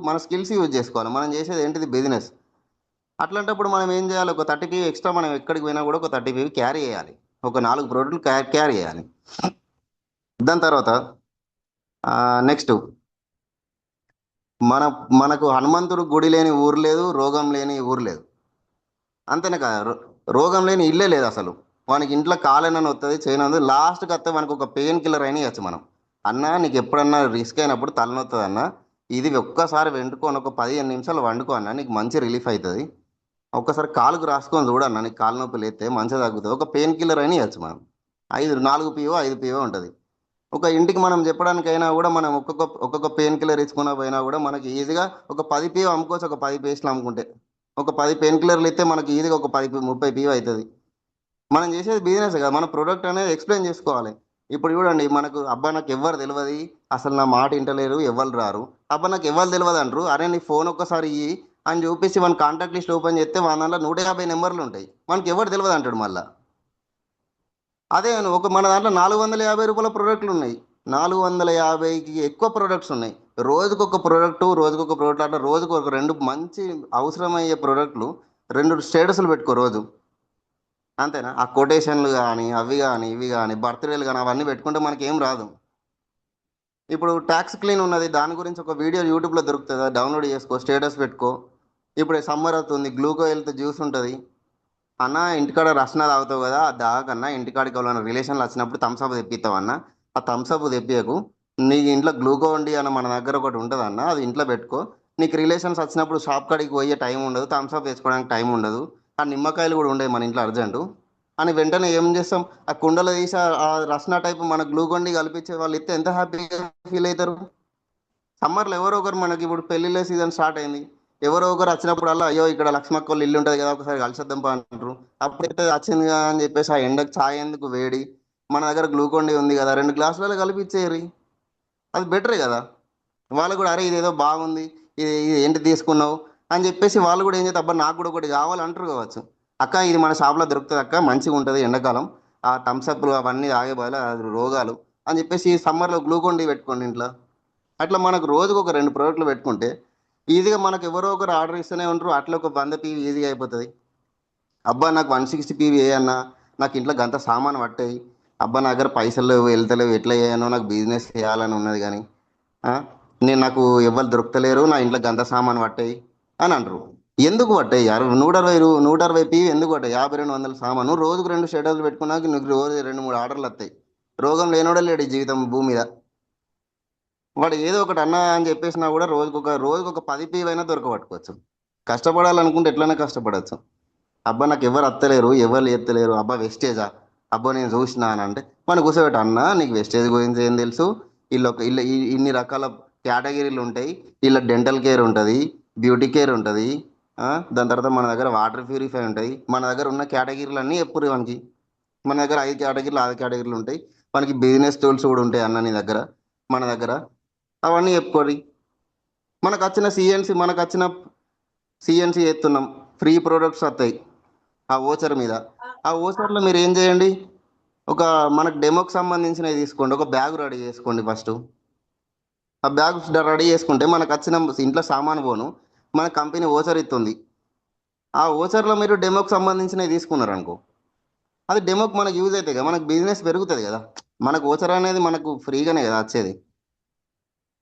మన స్కిల్స్ యూజ్ చేసుకోవాలి. మనం చేసేది ఏంటిది, బిజినెస్. అట్లాంటప్పుడు మనం ఏం చేయాలి, ఒక 30 పీవీ ఎక్స్ట్రా మనం ఎక్కడికి పోయినా కూడా ఒక 30 పీవీ క్యారీ చేయాలి, ఒక 4 ప్రోడక్ట్లు క్యారీ చేయాలి. దాని తర్వాత నెక్స్ట్ మనకు హనుమంతుడు గుడి లేని ఊరు లేదు, రోగం లేని ఊరు లేదు. అంతేనే కదా, రోగం లేని ఇల్లే లేదు అసలు. వానికి ఇంట్లో కాలేనని వస్తుంది, చేయను లాస్ట్కి వస్తే మనకు ఒక పెయిన్ కిల్లర్ అయినా ఇవ్వచ్చు మనం. అన్నా నీకు ఎప్పుడన్నా రిస్క్ అయినప్పుడు తలనొస్తుంది అన్న, ఇది ఒక్కసారి వెంటుకొని ఒక 15 నిమిషాలు వండుకో అన్న, నీకు మంచి రిలీఫ్ అవుతుంది. ఒక్కసారి కాలుకు రాసుకొని చూడన్న, నీకు కాలు నొప్పి లేస్తే మంచిగా తగ్గుతుంది. ఒక పెయిన్ కిల్లర్ అయినా ఇవ్వచ్చు మనం. 4 పీవో 5 పీవో ఉంటుంది. ఒక ఇంటికి మనం చెప్పడానికైనా కూడా మనం ఒక్కొక్క పెయిన్ కిల్లర్ ఇచ్చుకున్న పోయినా కూడా మనకి ఈజీగా ఒక 10 పీవో అమ్ముకోవచ్చు. ఒక 10 పేస్ట్లు అమ్ముకుంటే ఒక 10 పెయిన్ కిల్లర్లు ఇస్తే మనకి ఈజీగా ఒక 30 పీవో అవుతుంది. మనం చేసేది బిజినెస్ కదా, మన ప్రోడక్ట్ అనేది ఎక్స్ప్లెయిన్ చేసుకోవాలి. ఇప్పుడు చూడండి మనకు అబ్బా నాకు ఎవ్వరు తెలియదు, అసలు నా మాట వింటలేరు, ఎవ్వరు రారు. అబ్బా నాకు ఎవ్వరు తెలియదు అంటారు. అరే నీ ఫోన్ ఒక్కసారి ఇయ్యి అని చూపించి మన కాంటాక్ట్ లిస్ట్ ఓపెన్ చేస్తే మన దాంట్లో 150 నెంబర్లు ఉంటాయి. మనకి ఎవరు తెలియదు అంటాడు మళ్ళా. అదే మన దాంట్లో 450 రూపాయల ప్రోడక్ట్లు ఉన్నాయి. 450కి ఎక్కువ ప్రోడక్ట్స్ ఉన్నాయి. రోజుకొక ప్రోడక్ట్ అట్లా రోజుకు ఒక 2 మంచి అవసరమయ్యే ప్రోడక్ట్లు 2 స్టేటస్లు పెట్టుకో రోజు. అంతేనా? ఆ కొటేషన్లు కానీ అవి కానీ ఇవి కానీ బర్త్డేలు కానీ అవన్నీ పెట్టుకుంటే మనకి ఏం రాదు. ఇప్పుడు ట్యాక్స్ క్లీన్ ఉన్నది, దాని గురించి ఒక వీడియో యూట్యూబ్లో దొరుకుతుందా, డౌన్లోడ్ చేసుకో, స్టేటస్ పెట్టుకో. ఇప్పుడు సమ్మర్ అవుతుంది, గ్లూకో హెల్త్ జ్యూస్ ఉంటుంది. అన్న ఇంటికాడ రసన తాగుతావు కదా, ఆ దాకన్నా ఇంటికాడికి ఎవరైనా రిలేషన్లు వచ్చినప్పుడు థమ్స్అప్ తెప్పిస్తావు అన్న. ఆ థమ్స్అప్ తెప్పియకు, నీ ఇంట్లో గ్లూకోండి అని మన దగ్గర ఒకటి ఉంటుంది అన్న, అది ఇంట్లో పెట్టుకో. నీకు రిలేషన్స్ వచ్చినప్పుడు షాప్ కాడికి పోయే టైం ఉండదు, థమ్స్అప్ తెచ్చుకోవడానికి టైం ఉండదు. ఆ నిమ్మకాయలు కూడా ఉండేవి మన ఇంట్లో అర్జెంటు అని వెంటనే ఏం చేస్తాం, ఆ కుండలో తీసి ఆ రసన టైప్ మన గ్లూకోండి కల్పించే వాళ్ళు ఇస్తే ఎంత హ్యాపీగా ఫీల్ అవుతారు. సమ్మర్లో ఎవరో ఒకరు మనకి ఇప్పుడు పెళ్లిళ్ళ సీజన్ స్టార్ట్ అయింది, ఎవరో ఒకరు వచ్చినప్పుడల్లా అయ్యో ఇక్కడ లక్ష్మక్క వాళ్ళ ఇల్లు ఉంటుంది కదా ఒకసారి కలిసేద్దాం పా అంటారు. అప్పుడైతే వచ్చింది కదా అని చెప్పేసి ఆ ఎండకు ఛాయ్ ఎందుకు వేడి, మన దగ్గర గ్లూకోండి ఉంది కదా 2 గ్లాసులలో కలిపి ఇచ్చేయరు. అది బెటరే కదా. వాళ్ళు కూడా అరే ఇదేదో బాగుంది, ఇది ఏంటి తీసుకున్నావు అని చెప్పేసి వాళ్ళు కూడా ఏం చేస్తారు, అబ్బా నాకు కూడా ఒకటి కావాలంటారు కావచ్చు. అక్క ఇది మన షాప్లో దొరుకుతుంది అక్క, మంచిగా ఉంటుంది ఎండాకాలం, ఆ థమ్స్అప్లు అవన్నీ తాగే బదులు అది రోగాలు అని చెప్పేసి ఈ సమ్మర్లో గ్లూకోండి పెట్టుకోండి ఇంట్లో. అట్లా మనకు రోజుకు ఒక 2 ప్రోడక్ట్లు పెట్టుకుంటే ఈజీగా మనకు ఎవరో ఒకరు ఆర్డర్ ఇస్తూనే ఉంటారు. అట్లా ఒక 100 పీవీ ఈజీగా అయిపోతుంది. అబ్బా నాకు 160 పీవీ ఏ అన్న, నాకు ఇంట్లో గంత సామాన్ పట్టాయి, అబ్బా నా దగ్గర పైసలు లేవు, వెళ్తలేవు, ఎట్లా చేయనో, నాకు బిజినెస్ చేయాలని ఉన్నది కానీ ఆ, నాకు ఎవరు దొరుకుతలేరు, నా ఇంట్లో గంత సామాన్ పట్టాయి అని అంటారు. ఎందుకు పట్టాయి? 160 పీవీ ఎందుకు పట్టాయి? 50-200 సామాను రోజుకు 2 షెడ్యూల్ పెట్టుకున్నాక నీకు రోజు 2-3 ఆర్డర్లు వస్తాయి. రోగం లేనోడే లేడు ఈ జీవితం భూమి మీద. వాడు ఏదో ఒకటి అన్నా అని చెప్పేసినా కూడా రోజుకొక 10 పీవీ అయినా దొరకబట్టుకోవచ్చు. కష్టపడాలనుకుంటే ఎట్లయినా కష్టపడవచ్చు. అబ్బా నాకు ఎవరు అత్తలేరు, ఎవరు ఎత్తలేరు, అబ్బా వెస్టేజా, అబ్బా నేను చూసినా అని అంటే మనం కూర్చోబెట్ట, అన్న నీకు వెస్టేజ్ గురించి ఏం తెలుసు, ఇల్లు ఇన్ని రకాల కేటగిరీలు ఉంటాయి. ఇలా డెంటల్ కేర్ ఉంటుంది, బ్యూటీ కేర్ ఉంటుంది, దాని తర్వాత మన దగ్గర వాటర్ ప్యూరిఫై ఉంటాయి. మన దగ్గర ఉన్న కేటగిరీలు అన్నీ ఎప్పుడు మనకి, మన దగ్గర 5 కేటగిరీలు 6 కేటగిరీలు ఉంటాయి. మనకి బిజినెస్ టూల్స్ కూడా ఉంటాయి అన్న నీ దగ్గర, మన దగ్గర అవన్నీ చెప్పుకోరి. మనకు వచ్చిన సిఎన్సి ఎత్తున్నాం, ఫ్రీ ప్రోడక్ట్స్ వస్తాయి ఆ ఓచర్ మీద. ఆ ఓచర్లో మీరు ఏం చేయండి, ఒక మనకు డెమోకి సంబంధించినవి తీసుకోండి, ఒక బ్యాగ్ రెడీ చేసుకోండి ఫస్ట్. ఆ బ్యాగ్ రెడీ చేసుకుంటే మనకు వచ్చిన ఇంట్లో సామాన్ పోను మన కంపెనీ ఓచర్ ఇస్తుంది. ఆ ఓచర్లో మీరు డెమోకి సంబంధించినవి తీసుకున్నారు అనుకో, అది డెమోకి మనకు యూజ్ అవుతాయి కదా, మనకు బిజినెస్ పెరుగుతుంది కదా. మనకు ఓచర్ అనేది మనకు ఫ్రీగానే కదా వచ్చేది.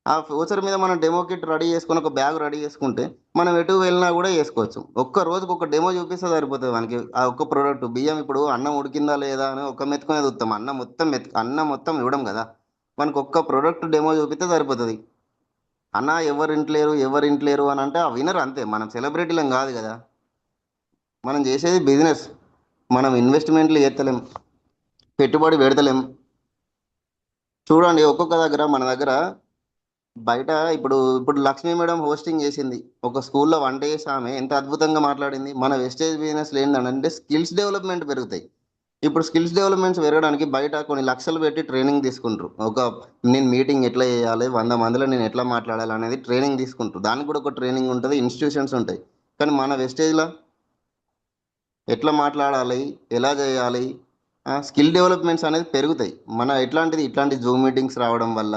ఆ ఫ్యూచర్ మీద మనం డెమో కిట్ రెడీ చేసుకుని ఒక బ్యాగ్ రెడీ చేసుకుంటే మనం ఎటు వెళ్ళినా కూడా వేసుకోవచ్చు. ఒక్క రోజుకు ఒక డెమో చూపిస్తే సరిపోతుంది మనకి. ఆ ఒక్క ప్రోడక్ట్ బియ్యం, ఇప్పుడు అన్నం ఉడికిందా లేదా అని ఒక్క మెతుకునేది ఉత్తాం, అన్నం మొత్తం ఇవ్వడం కదా. మనకు ఒక్క ప్రోడక్ట్ డెమో చూపిస్తే సరిపోతుంది. అన్న ఎవరు ఇంట్లేరు అని అంటే ఆ వినరు అంతే. మనం సెలబ్రిటీలం కాదు కదా, మనం చేసేది బిజినెస్. మనం ఇన్వెస్ట్మెంట్లు చేస్తలేం, పెట్టుబడి పెడతలేం. చూడండి ఒక్కొక్క దగ్గర మన దగ్గర బయట ఇప్పుడు లక్ష్మీ మేడం హోస్టింగ్ చేసింది ఒక స్కూల్లో, వంట చేసి ఆమె ఎంత అద్భుతంగా మాట్లాడింది. మన వెస్టేజ్ బిజినెస్ ఏంటంటే స్కిల్స్ డెవలప్మెంట్ పెరుగుతాయి. ఇప్పుడు స్కిల్స్ డెవలప్మెంట్స్ పెరగడానికి బయట కొన్ని లక్షలు పెట్టి ట్రైనింగ్ తీసుకుంటారు. నేను మీటింగ్ ఎట్లా చేయాలి, 100 మందిలో నేను ఎట్లా మాట్లాడాలి అనేది ట్రైనింగ్ తీసుకుంటారు. దానికి కూడా ఒక ట్రైనింగ్ ఉంటుంది, ఇన్స్టిట్యూషన్స్ ఉంటాయి. కానీ మన వెస్టేజ్లో ఎట్లా మాట్లాడాలి, ఎలా చేయాలి, స్కిల్ డెవలప్మెంట్స్ అనేది పెరుగుతాయి. ఇట్లాంటి జూమ్ మీటింగ్స్ రావడం వల్ల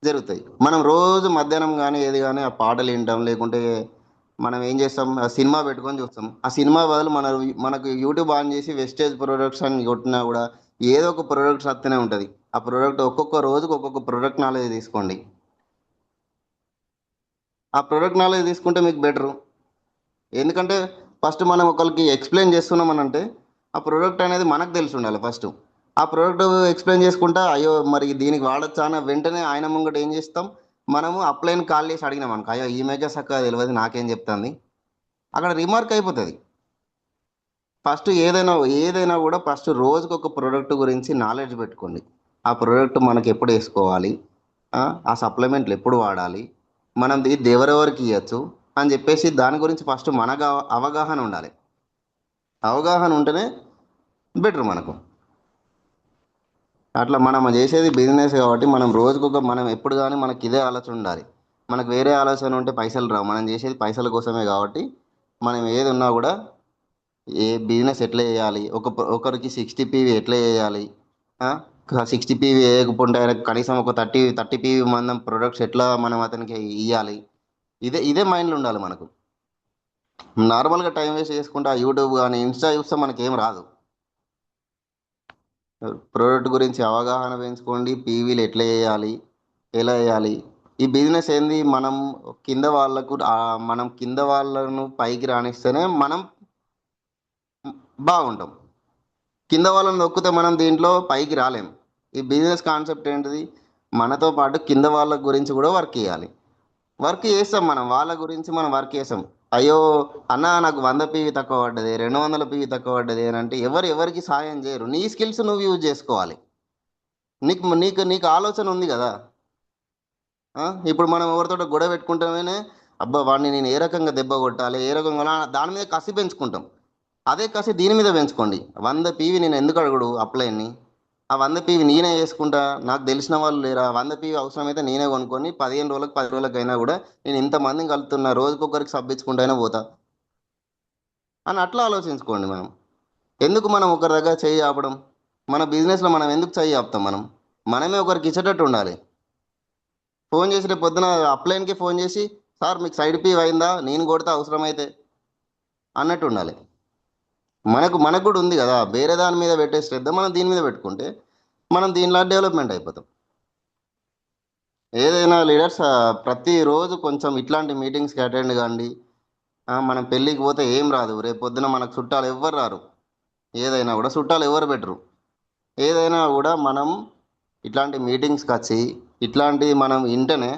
జరుగుతాయి. మనం రోజు మధ్యాహ్నం కానీ ఏది కానీ ఆ పాటలు వింటాం, లేకుంటే మనం ఏం చేస్తాం, ఆ సినిమా పెట్టుకొని చూస్తాం. ఆ సినిమా బదులు మనకు యూట్యూబ్ ఆన్ చేసి వెస్టేజ్ ప్రొడక్ట్స్ అని కొట్టినా కూడా ఏదో ఒక ప్రొడక్ట్స్ వస్తూనే ఉంటుంది. ఆ ప్రొడక్ట్ ఒక్కొక్క రోజుకు ఒక్కొక్క ప్రొడక్ట్ నాలెడ్జ్ తీసుకోండి. ఆ ప్రొడక్ట్ నాలెడ్జ్ తీసుకుంటే మీకు బెటరు. ఎందుకంటే ఫస్ట్ మనం ఒకరికి ఎక్స్ప్లెయిన్ చేస్తున్నామనంటే ఆ ప్రోడక్ట్ అనేది మనకు తెలిసి ఉండాలి ఫస్ట్. ఆ ప్రోడక్ట్ ఎక్స్ప్లెయిన్ చేసుకుంటా అయ్యో మరి దీనికి వాడచ్చా అని వెంటనే ఆయన ముంగట ఏం చేస్తాం, మనము అప్లైన్ కాల్ చేసి అడిగినాం అనుకో, అయ్యో ఈ మేజర్ చక్కగా తెలియదు నాకేం చెప్తుంది, అక్కడ రిమార్క్ అయిపోతుంది. ఫస్ట్ ఏదైనా కూడా ఫస్ట్ రోజుకు ఒక ప్రోడక్ట్ గురించి నాలెడ్జ్ పెట్టుకోండి. ఆ ప్రోడక్ట్ మనకి ఎప్పుడు వేసుకోవాలి, ఆ సప్లిమెంట్లు ఎప్పుడు వాడాలి, మనం ఇది ఎవరెవరికి ఇవ్వచ్చు అని చెప్పేసి దాని గురించి ఫస్ట్ మనకు అవగాహన ఉండాలి. అవగాహన ఉంటేనే బెటర్ మనకు. అట్లా మనం చేసేది బిజినెస్ కాబట్టి మనం రోజుకొక మనం ఎప్పుడు కానీ మనకి ఇదే ఆలోచన ఉండాలి. మనకు వేరే ఆలోచన ఉంటే పైసలు రావు. మనం చేసేది పైసల కోసమే కాబట్టి మనం ఏది ఉన్నా కూడా ఏ బిజినెస్ ఎట్లా చేయాలి, ఒకరికి 60 PV ఎట్లా చేయాలి, 60 PV వేయకపోతే ఆయనకు కనీసం ఒక 30 PV మందం ప్రొడక్ట్స్ ఎట్లా మనం అతనికి ఇవ్వాలి, ఇదే మైండ్లో ఉండాలి మనకు. నార్మల్గా టైం వేస్ట్ చేసుకుంటే యూట్యూబ్ కానీ ఇన్స్టా చూస్తే మనకేం రాదు. ప్రోడక్ట్ గురించి అవగాహన పెంచుకోండి, పీవీలు ఎట్లా చేయాలి, ఎలా చేయాలి. ఈ బిజినెస్ ఏంది, మనం కింద వాళ్ళను పైకి రాణిస్తేనే మనం బాగుంటాం. కింద వాళ్ళని నొక్కితే మనం దీంట్లో పైకి రాలేం. ఈ బిజినెస్ కాన్సెప్ట్ ఏంటిది, మనతో పాటు కింద వాళ్ళ గురించి కూడా వర్క్ చేయాలి. వర్క్ చేస్తాం, మనం వాళ్ళ గురించి మనం వర్క్ చేస్తాం. అయ్యో అన్న నాకు 100 PV తక్కువ పడ్డది, 200 PV తక్కువ పడ్డది అని అంటే ఎవరికి సాయం చేయరు. నీ స్కిల్స్ నువ్వు యూజ్ చేసుకోవాలి. నీకు నీకు నీకు ఆలోచన ఉంది కదా. ఇప్పుడు మనం ఎవరితో గొడవ పెట్టుకుంటామేనే, అబ్బా వాడిని నేను ఏ రకంగా దెబ్బ కొట్టాలి, ఏ రకంగా దాని మీద కసి పెంచుకుంటాం. అదే కసి దీని మీద పెంచుకోండి. 100 PV నేను ఎందుకు అడుగుడు అప్లైని, ఆ 100 PV నేనే చేసుకుంటా, నాకు తెలిసిన వాళ్ళు లేరా, 100 PV అవసరమైతే నేనే కొనుక్కొని 15 రోజులకు 10 రోజులకైనా కూడా నేను ఇంతమందిని కలుపుతున్నా, రోజుకొకరికి సబ్బించుకుంటూనే పోతా అని అట్లా ఆలోచించుకోండి. ఎందుకు మనం ఒకరి దగ్గర చేయి ఆపడం, మన బిజినెస్లో మనం ఎందుకు చేయి ఆపుతాం. మనమే ఒకరికి ఇచ్చేటట్టు ఉండాలి. ఫోన్ చేసి రేపు పొద్దున అప్లైన్కి ఫోన్ చేసి, సార్ మీకు సైడ్ PV అయిందా, నేను కొడితే అవసరమైతే అన్నట్టు ఉండాలి. మనకు కూడా ఉంది కదా, వేరే దాని మీద పెట్టే శ్రద్ధ మనం దీని మీద పెట్టుకుంటే మనం దీనిలా డెవలప్మెంట్ అయిపోతాం. ఏదైనా లీడర్స్ ప్రతిరోజు కొంచెం ఇట్లాంటి మీటింగ్స్కి అటెండ్ కాండి. మనం పెళ్ళికి పోతే ఏం రాదు, రేపు పొద్దున మనకు చుట్టాలు ఎవ్వరు రారు, ఏదైనా కూడా చుట్టాలు ఎవరు పెట్టరు. ఏదైనా కూడా మనం ఇట్లాంటి మీటింగ్స్కి వచ్చి ఇట్లాంటి మనం వింటేనే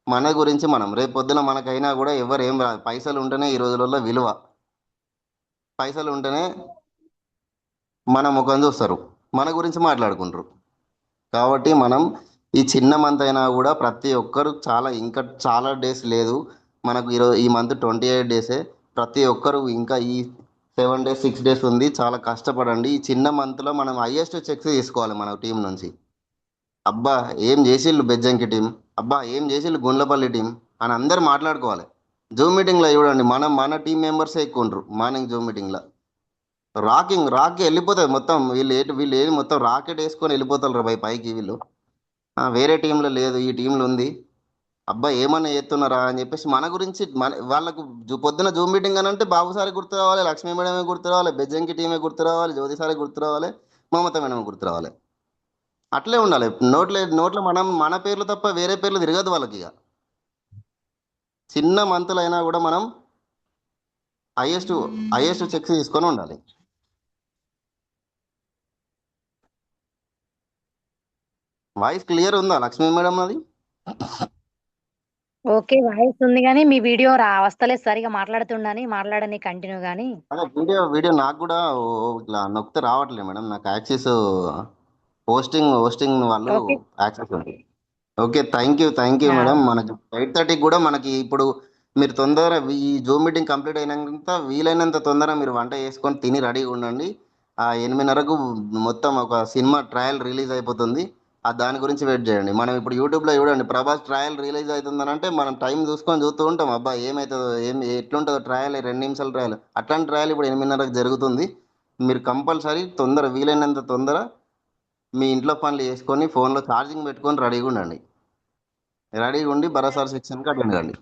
మన గురించి మనం రేపు పొద్దున మనకైనా కూడా ఎవరు ఏం రాదు. పైసలు ఉంటేనే ఈ రోజులలో విలువ, పైసలు ఉంటేనే మన ముఖం చూస్తారు, మన గురించి మాట్లాడుకుంటారు. కాబట్టి మనం ఈ చిన్న మంత్ అయినా కూడా ప్రతి ఒక్కరు ఇంకా చాలా డేస్ లేదు మనకు. ఈ మంత్ 28 డేసే. ప్రతి ఒక్కరు ఇంకా ఈ 7 days 6 days ఉంది, చాలా కష్టపడండి. ఈ చిన్న మంత్లో మనం హైయెస్ట్ చెక్స్ తీసుకోవాలి మన టీం నుంచి. అబ్బా ఏం చేసిళ్ళు బెజ్జంకి టీం, అబ్బా ఏం చేసిళ్ళు గుండ్లపల్లి టీం అని అందరు మాట్లాడుకోవాలి. జూమ్ మీటింగ్లో చూడండి, మన టీం మెంబర్సే ఎక్కువ ఉండరు. మార్నింగ్ జూమ్ మీటింగ్లో రాకి వెళ్ళిపోతాయి మొత్తం. వీళ్ళు ఏది మొత్తం రాకెట్ వేసుకొని వెళ్ళిపోతారు రా పైకి. వీళ్ళు వేరే టీంలో లేదు, ఈ టీంలో ఉంది. అబ్బా ఏమన్నా చేస్తున్నారా అని చెప్పేసి మన గురించి వాళ్ళకు పొద్దున జూమ్ మీటింగ్ అని అంటే బాబు సారి గుర్తు రావాలి, లక్ష్మీ మేడమే గుర్తు రావాలి, బెజ్జంకి టీమే గుర్తు రావాలి, జ్యోతి సారి గుర్తు రావాలి, మమత మేడమే గుర్తు రావాలి. అట్లే ఉండాలి. నోట్లో మన పేర్లు తప్ప వేరే పేర్లు తిరగదు వాళ్ళకి. ఇక చిన్న మంతులు అయినా కూడా మనం హైయెస్ట్ చెక్స్ తీసుకొని ఉండాలి. వాయిస్ క్లియర్ ఉందా లక్ష్మీ మేడం? అది ఓకే, వాయిస్ ఉంది కానీ మీ వీడియో వస్తలేదు సరిగా. మాట్లాడని కంటిన్యూ కానీ. అదే వీడియో నాకు కూడా ఇట్లా నొక్కితే రావట్లేదు మేడం. నాకు యాక్సెస్ హోస్టింగ్ వాళ్ళు ఓకే యాక్సెస్ ఉంది. Okay, thank you madam. మనకి 8:30 కూడా మనకి ఇప్పుడు మీరు ఈ జూమ్ మీటింగ్ కంప్లీట్ అయినాక వీలైనంత తొందరగా మీరు వంట చేసుకొని తిని రెడీగా ఉండండి. 8:30కు మొత్తం ఒక సినిమా ట్రయల్ రిలీజ్ అయిపోతుంది. దాని గురించి వెయిట్ చేయండి. మనం ఇప్పుడు యూట్యూబ్లో చూడండి, ప్రభాస్ ట్రయల్ రిలీజ్ అవుతుందని అంటే మనం టైం చూస్తూ ఉంటాం. అబ్బా ఏమవుతుందో, ఎట్లుంటుందో ట్రయల్, 2 నిమిషాల ట్రయల్. అట్లాంటి ట్రయల్ ఇప్పుడు 8:30కు జరుగుతుంది. మీరు కంపల్సరీ వీలైనంత తొందర మీ ఇంట్లో పనులు చేసుకొని ఫోన్లో ఛార్జింగ్ పెట్టుకొని రెడీగా ఉండి భరోసార్ సెక్షన్కి అటెండ్ కండి.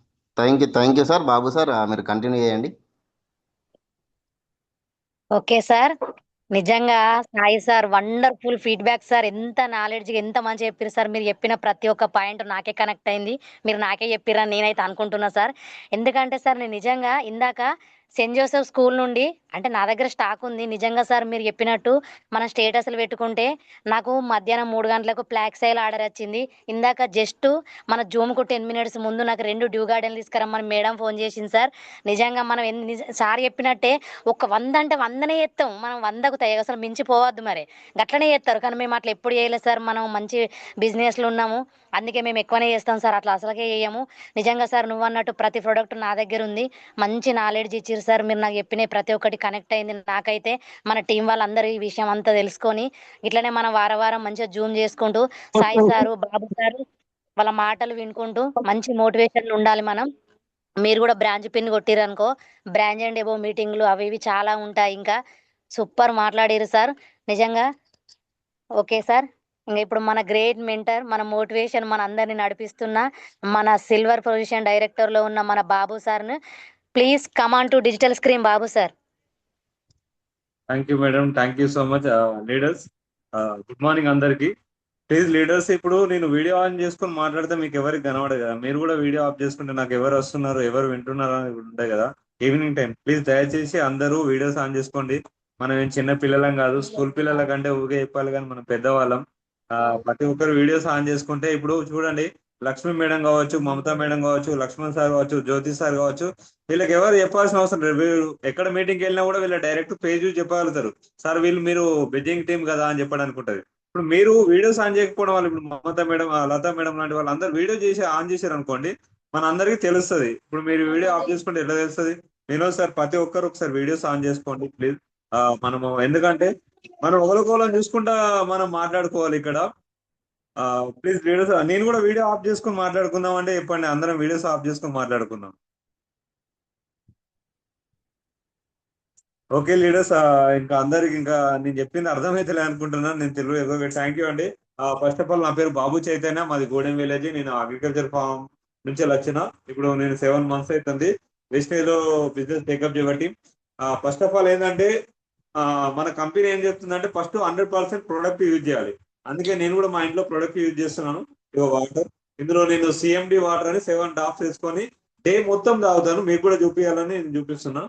Thank you sir. Babu sir మీరు కంటిన్యూ చేయండి. ఓకే సార్, నిజంగా Sai sir wonderful feedback sir. ఎంత నాలెడ్జ్, ఎంత మంచి చెప్పారు సార్. మీరు చెప్పిన ప్రతి ఒక్క పాయింట్ నాకే కనెక్ట్ అయింది. మీరు నాకే చెప్పిరని నేనైతే అనుకుంటున్నా సార్. ఎందుకంటే సార్ నేను నిజంగా ఇందాక సెయింట్ జోసెఫ్ స్కూల్ నుండి, అంటే నా దగ్గర స్టాక్ ఉంది నిజంగా సార్. మీరు చెప్పినట్టు మనం స్టేటస్లు పెట్టుకుంటే నాకు మధ్యాహ్నం 3 గంటలకు ఫ్లాగ్ సేల్ ఆర్డర్ వచ్చింది. ఇందాక జస్ట్ మన జూమ్కు 10 minutes ముందు నాకు 2 డ్యూ గార్డెన్లు తీసుకురమ్మని మేడం ఫోన్ చేసింది సార్. నిజంగా మనం సార్ చెప్పినట్టే ఒక 100 అంటే 100నే చేస్తాం. మనం 100కు అసలు మించిపోవద్దు. మరి గట్లనే చేస్తారు, కానీ మేము అట్లా ఎప్పుడు చేయలేదు సార్. మనం మంచి బిజినెస్లో ఉన్నాము, అందుకే మేము ఎక్కువనే చేస్తాం సార్. అట్లా అసలుకే చేయము. నిజంగా సార్ నువ్వు అన్నట్టు ప్రతి ప్రోడక్ట్ నా దగ్గర ఉంది. మంచి నాలెడ్జ్ ఇచ్చిరు సార్. మీరు నాకు చెప్పిన ప్రతి ఒక్కటి కనెక్ట్ అయింది. నాకైతే మన టీం వాళ్ళందరూ ఈ విషయం అంతా తెలుసుకొని ఇట్లనే మనం వారం మంచిగా జూమ్ చేసుకుంటూ సాయి సారు, బాబు సారు వాళ్ళ మాటలు వినుకుంటూ మంచి మోటివేషన్ ఉండాలి మనం. మీరు కూడా బ్రాంచ్ పిన్ కొట్టిరనుకో బ్రాంచ్ అండ్ ఎబో మీటింగ్లు అవి ఇవి చాలా ఉంటాయి. ఇంకా సూపర్ మాట్లాడారు సార్, నిజంగా. Okay sir. ఇంకా ఇప్పుడు మన గ్రేట్ మెంటర్, మన మోటివేషన్ మన అందరిని నడిపిస్తున్న మన సిల్వర్ పొజిషన్ డైరెక్టర్లో ఉన్న మన బాబు సార్ను please come on to digital screen. Babu sir. Thank you madam, thank you so much. Leaders good morning అందరికి. ప్లీజ్ లీడర్స్, ఇప్పుడు నేను వీడియో ఆన్ చేసుకొని మాట్లాడితే మీకు ఎవరికి కనబడదు కదా, మీరు కూడా వీడియో ఆఫ్ చేసుకుంటే నాకు ఎవరు వస్తున్నారు ఎవరు వింటున్నారు అని ఉంటాయి కదా ఈవినింగ్ టైం. ప్లీజ్ దయచేసి అందరూ వీడియోస్ ఆన్ చేసుకోండి. మనం ఏం చిన్న పిల్లలం కాదు, స్కూల్ పిల్లల కంటే ఊగే చెప్పాలి కానీ మనం పెద్దవాళ్ళం. ప్రతి ఒక్కరు వీడియోస్ ఆన్ చేసుకుంటే, ఇప్పుడు చూడండి లక్ష్మీ మేడం కావచ్చు, మమతా మేడం కావచ్చు, లక్ష్మణ్ సార్ కావచ్చు, జ్యోతి సార్ కావచ్చు, వీళ్ళకి ఎవరు చెప్పాల్సిన అవసరం లేదు. వీళ్ళు ఎక్కడ మీటింగ్కి వెళ్ళినా కూడా వీళ్ళ డైరెక్ట్ పేజ్ చెప్పగలుగుతారు. సార్ వీళ్ళు మీరు బెడ్జింగ్ టీం కదా అని చెప్పడానికి ఉంటుంది. ఇప్పుడు మీరు వీడియోస్ ఆన్ చేయకపోవడం వల్ల, ఇప్పుడు మమతా మేడం, లతా మేడం లాంటి వాళ్ళు అందరు వీడియో చేసి ఆన్ చేశారు అనుకోండి, మన అందరికీ తెలుస్తుంది. ఇప్పుడు మీరు వీడియో ఆఫ్ చేసుకుంటే ఎట్లా తెలుస్తుంది? నేను సార్ ప్రతి ఒక్కరు ఒకసారి వీడియోస్ ఆన్ చేసుకోండి ప్లీజ్. మనము ఎందుకంటే మనం ఒకరికొకరు చూసుకుంటా మనం మాట్లాడుకోవాలి ఇక్కడ. ప్లీజ్ వీడియోస్, నేను కూడా వీడియో ఆఫ్ చేసుకొని మాట్లాడుకుందాం అంటే చెప్పండి, అందరం వీడియోస్ ఆఫ్ చేసుకొని మాట్లాడుకుందాం. ఓకే లీడర్స్, ఇంకా అందరికి ఇంకా నేను చెప్పింది అర్థమైతలే అనుకుంటున్నాను. నేను తెలుగు ఎక్కువ థ్యాంక్ యూ అండి. ఫస్ట్ ఆఫ్ ఆల్ నా పేరు బాబు చైతన్య, మాది గూడెం విలేజ్. నేను అగ్రికల్చర్ ఫార్మ్ నుంచి వచ్చిన. ఇప్పుడు నేను 7 months అవుతుంది వెస్టేజ్ లో బిజినెస్ టేకప్ చేయబట్టి. ఫస్ట్ ఆఫ్ ఆల్ ఏంటంటే మన కంపెనీ ఏం చెప్తుందంటే ఫస్ట్ 100% ప్రొడక్ట్ యూజ్ చేయాలి. అందుకే నేను కూడా మా ఇంట్లో ప్రొడక్ట్ యూజ్ చేస్తున్నాను. ఇగో వాటర్, ఇందులో నేను CMD వాటర్ అని 7 drops వేసుకొని డే మొత్తం తాగుతాను. మీకు కూడా చూపించాలని నేను చూపిస్తున్నా.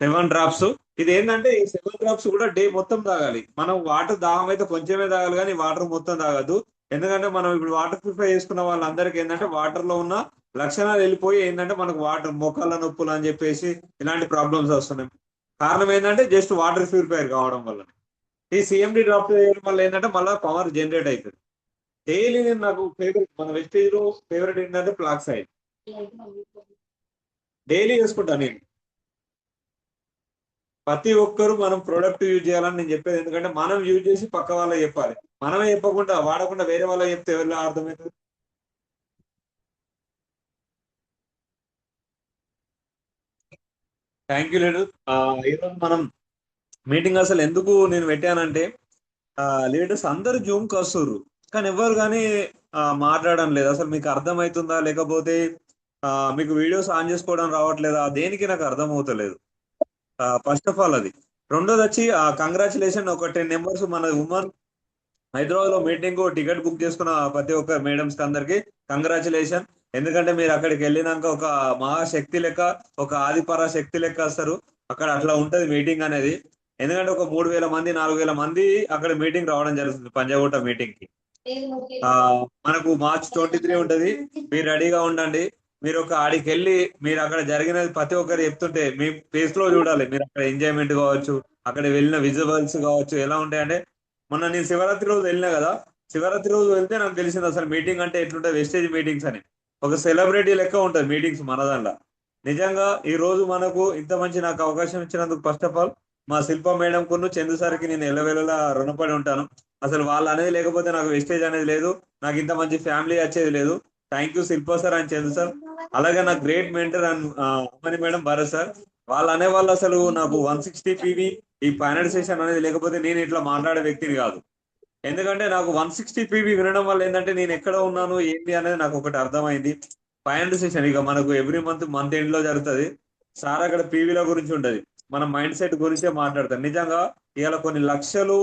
7 drops. ఇది ఏంటంటే ఈ 7 drops కూడా డే మొత్తం తాగాలి. మనం వాటర్ దాహం అయితే కొంచెమే తాగాలి కానీ వాటర్ మొత్తం తాగద్దు. ఎందుకంటే మనం ఇప్పుడు వాటర్ ప్యూరిఫై చేసుకున్న వాళ్ళందరికీ ఏంటంటే వాటర్ లో ఉన్న లక్షణాలు వెళ్ళిపోయి ఏంటంటే మనకు వాటర్ మొక్కల నొప్పులు అని చెప్పేసి ఇలాంటి ప్రాబ్లమ్స్ వస్తున్నాయి. కారణం ఏంటంటే జస్ట్ వాటర్ ప్యూరిఫైర్ కావడం వల్ల. ఈ CMD డ్రాప్ చేయడం వల్ల ఏంటంటే మళ్ళీ పవర్ జనరేట్ అవుతుంది. డైలీ నేను నాకు ఫేవరెట్, మన వెస్టేజ్ లో ఫేవరెట్ ఏంటంటే ఫ్లాక్స్ ఆయిల్. డైలీ చేసుకుంటాను నేను. ప్రతి ఒక్కరు మనం ప్రొడక్ట్ యూజ్ చేయాలని నేను చెప్పేది. ఎందుకంటే మనం యూజ్ చేసి పక్క వాళ్ళకి చెప్పాలి. మనమే చెప్పకుండా వాడకుండా వేరే వాళ్ళకి చెప్తే ఎవరు అర్థమవుతుంది? Thank you leader. ఈరోజు మనం మీటింగ్ అసలు ఎందుకు నేను పెట్టానంటే, లీడర్స్ అందరు జూమ్కి వస్తుర్రు కానీ ఎవరు కానీ మాట్లాడడం లేదు. అసలు మీకు అర్థమవుతుందా లేకపోతే మీకు వీడియోస్ ఆన్ చేసుకోవడం రావట్లేదా, దేనికి నాకు అర్థం అవుతలేదు. ఫస్ట్ ఆఫ్ ఆల్ అది. రెండోది వచ్చి కంగ్రాచులేషన్, ఒక 10 members మన ఉమెన్ హైదరాబాద్ లో మీటింగ్ టికెట్ బుక్ చేసుకున్న ప్రతి ఒక్క మేడమ్స్ కి అందరికి కంగ్రాచులేషన్. ఎందుకంటే మీరు అక్కడికి వెళ్ళినాక ఒక మహాశక్తి లెక్క, ఒక ఆదిపరా శక్తి లెక్క వస్తారు. అక్కడ అట్లా ఉంటది మీటింగ్ అనేది. ఎందుకంటే ఒక 3000 మంది 4000 మంది అక్కడ మీటింగ్ రావడం జరుగుతుంది పంజాగుట్ట మీటింగ్ కి. మనకు March 23 ఉంటది. మీరు రెడీగా ఉండండి. మీరు ఒక ఆడికి వెళ్ళి మీరు అక్కడ జరిగినది ప్రతి ఒక్కరు చెప్తుంటే మీ ఫేస్ లో చూడాలి. మీరు అక్కడ ఎంజాయ్మెంట్ కావచ్చు, అక్కడ వెళ్ళిన విజువల్స్ కావచ్చు ఎలా ఉంటాయంటే, మొన్న నేను శివరాత్రి రోజు వెళ్ళినా కదా, శివరాత్రి రోజు వెళ్తే నాకు తెలిసింది అసలు మీటింగ్ అంటే ఎట్లుంటుంది, వెస్టేజ్ మీటింగ్స్ అని. ఒక సెలబ్రిటీ లెక్క ఉంటుంది మీటింగ్స్ మన దాంట్లో. నిజంగా ఈ రోజు మనకు ఇంత మంచి నాకు అవకాశం ఇచ్చినందుకు ఫస్ట్ ఆఫ్ ఆల్ మా శిల్ప మేడం కొను చందు సార్కి నేను ఎల్లవేళలా రుణపడి ఉంటాను. అసలు వాళ్ళు అనేది లేకపోతే నాకు వెస్టేజ్ అనేది లేదు, నాకు ఇంత మంచి ఫ్యామిలీ వచ్చేది లేదు. Thank you Shilpa sir and Chandu sir. అలాగే నా గ్రేట్ మెంటర్ అండ్ అమ్మని మేడం భరత్ సార్. వాళ్ళు అనేవాళ్ళు అసలు నాకు 160 PV ఈ ఫైనల్ సెషన్ అనేది లేకపోతే నేను ఇట్లా మాట్లాడే వ్యక్తిని కాదు. ఎందుకంటే నాకు 160 PV వినడం వల్ల ఏంటంటే నేను ఎక్కడ ఉన్నాను ఏంటి అనేది నాకు ఒకటి అర్థమైంది. ఫైనల్ సెషన్ ఇక మనకు ఎవ్రీ మంత్ ఎండ్ లో జరుగుతుంది. సార్ అక్కడ పీవీల గురించి ఉంటది, మన మైండ్ సెట్ గురించే మాట్లాడతారు. నిజంగా ఇవాళ కొన్ని లక్షలు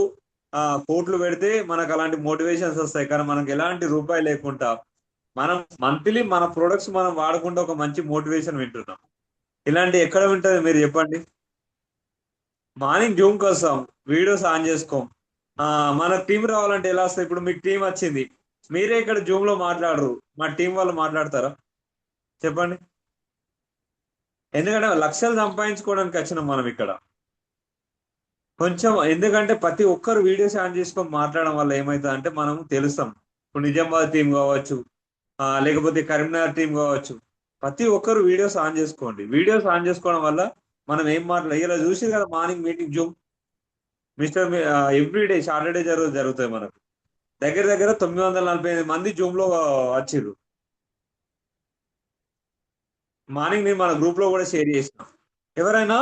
కోట్లు పెడితే మనకు అలాంటి మోటివేషన్స్ వస్తాయి. కానీ మనకు ఎలాంటి రూపాయి లేకుండా మనం మంత్లీ మన ప్రొడక్ట్స్ మనం వాడకుండా ఒక మంచి మోటివేషన్ వింటున్నాం. ఇలాంటి ఎక్కడ వింటది మీరు చెప్పండి? మార్నింగ్ జూమ్కి వస్తాం, వీడియోస్ ఆన్ చేసుకోం. మన టీం రావాలంటే ఎలా వస్తుంది? ఇప్పుడు మీకు టీం వచ్చింది, మీరే ఇక్కడ జూమ్ లో మాట్లాడరు, మా టీం వాళ్ళు మాట్లాడతారా చెప్పండి? ఎందుకంటే లక్షలు సంపాదించుకోవడానికి వచ్చినాం మనం ఇక్కడ. కొంచెం ఎందుకంటే ప్రతి ఒక్కరు వీడియోస్ ఆన్ చేసుకొని మాట్లాడడం వల్ల ఏమవుతుంది అంటే మనం తెలుస్తాం. ఇప్పుడు నిజామాబాద్ టీం కావచ్చు, లేకపోతే కరీంనగర్ టీం కావచ్చు, ప్రతి ఒక్కరు వీడియోస్ ఆన్ చేసుకోండి. వీడియోస్ ఆన్ చేసుకోవడం వల్ల మనం ఏం మాట్లాడాలి ఇలా చూసి కదా morning meeting Zoom everyday Saturday జరుగుతాయి మనకు. దగ్గర దగ్గర 945 మంది జూమ్ లో వచ్చిర్రు. మార్నింగ్ నేను మన గ్రూప్ లో కూడా షేర్ చేసిన. ఎవరైనా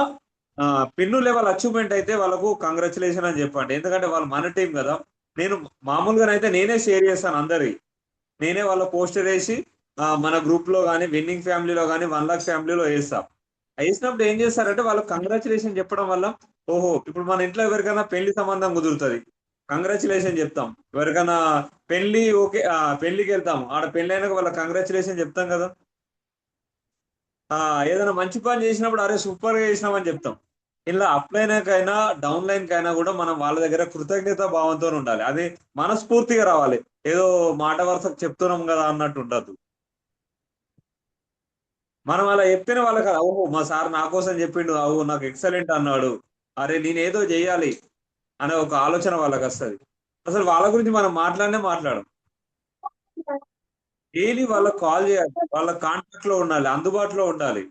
పిన్ను లెవెల్ అచీవ్మెంట్ అయితే వాళ్ళకు కంగ్రాచులేషన్ అని చెప్పండి. ఎందుకంటే వాళ్ళు మన టీం కదా. నేను మామూలుగానైతే నేనే షేర్ చేస్తాను అందరికి. నేనే వాళ్ళ పోస్టర్ వేసి మన గ్రూప్ లో కానీ, విన్నింగ్ ఫ్యామిలీలో కానీ, 1 లాక్ ఫ్యామిలీలో వేస్తా. వేసినప్పుడు ఏం చేస్తారంటే వాళ్ళు కంగ్రాచులేషన్ చెప్పడం వల్ల, ఓహో ఇప్పుడు మన ఇంట్లో ఎవరికైనా పెళ్లి సంబంధం కుదురుతుంది, కంగ్రాచులేషన్ చెప్తాం. ఎవరికైనా పెళ్లి ఓకే, పెళ్లికి వెళ్తాం, ఆడ పెళ్లి అయినాక వాళ్ళ కంగ్రాచులేషన్ చెప్తాం కదా. ఏదైనా మంచి పని చేసినప్పుడు అరే సూపర్ గా చేసినామని చెప్తాం. ఇలా అప్లైనకైనా డౌన్ లైన్ కైనా కూడా మనం వాళ్ళ దగ్గర కృతజ్ఞత భావంతో ఉండాలి. అది మనస్ఫూర్తిగా రావాలి. ఏదో మాట వరుసకు చెప్తున్నాం కదా అన్నట్టు ఉండదు. మనం అలా చెప్తేనే వాళ్ళకి ఓహో మా సార్ నా కోసం చెప్పిండు, అవు నాకు ఎక్సలెంట్ అన్నాడు, అరే నేను ఏదో చెయ్యాలి అనే ఒక ఆలోచన వాళ్ళకి వస్తుంది. అసలు వాళ్ళ గురించి మనం మాట్లాడం. డైలీ వాళ్ళకి కాల్ చేయాలి, వాళ్ళ కాంటాక్ట్ లో ఉండాలి, అందుబాటులో ఉండాలి.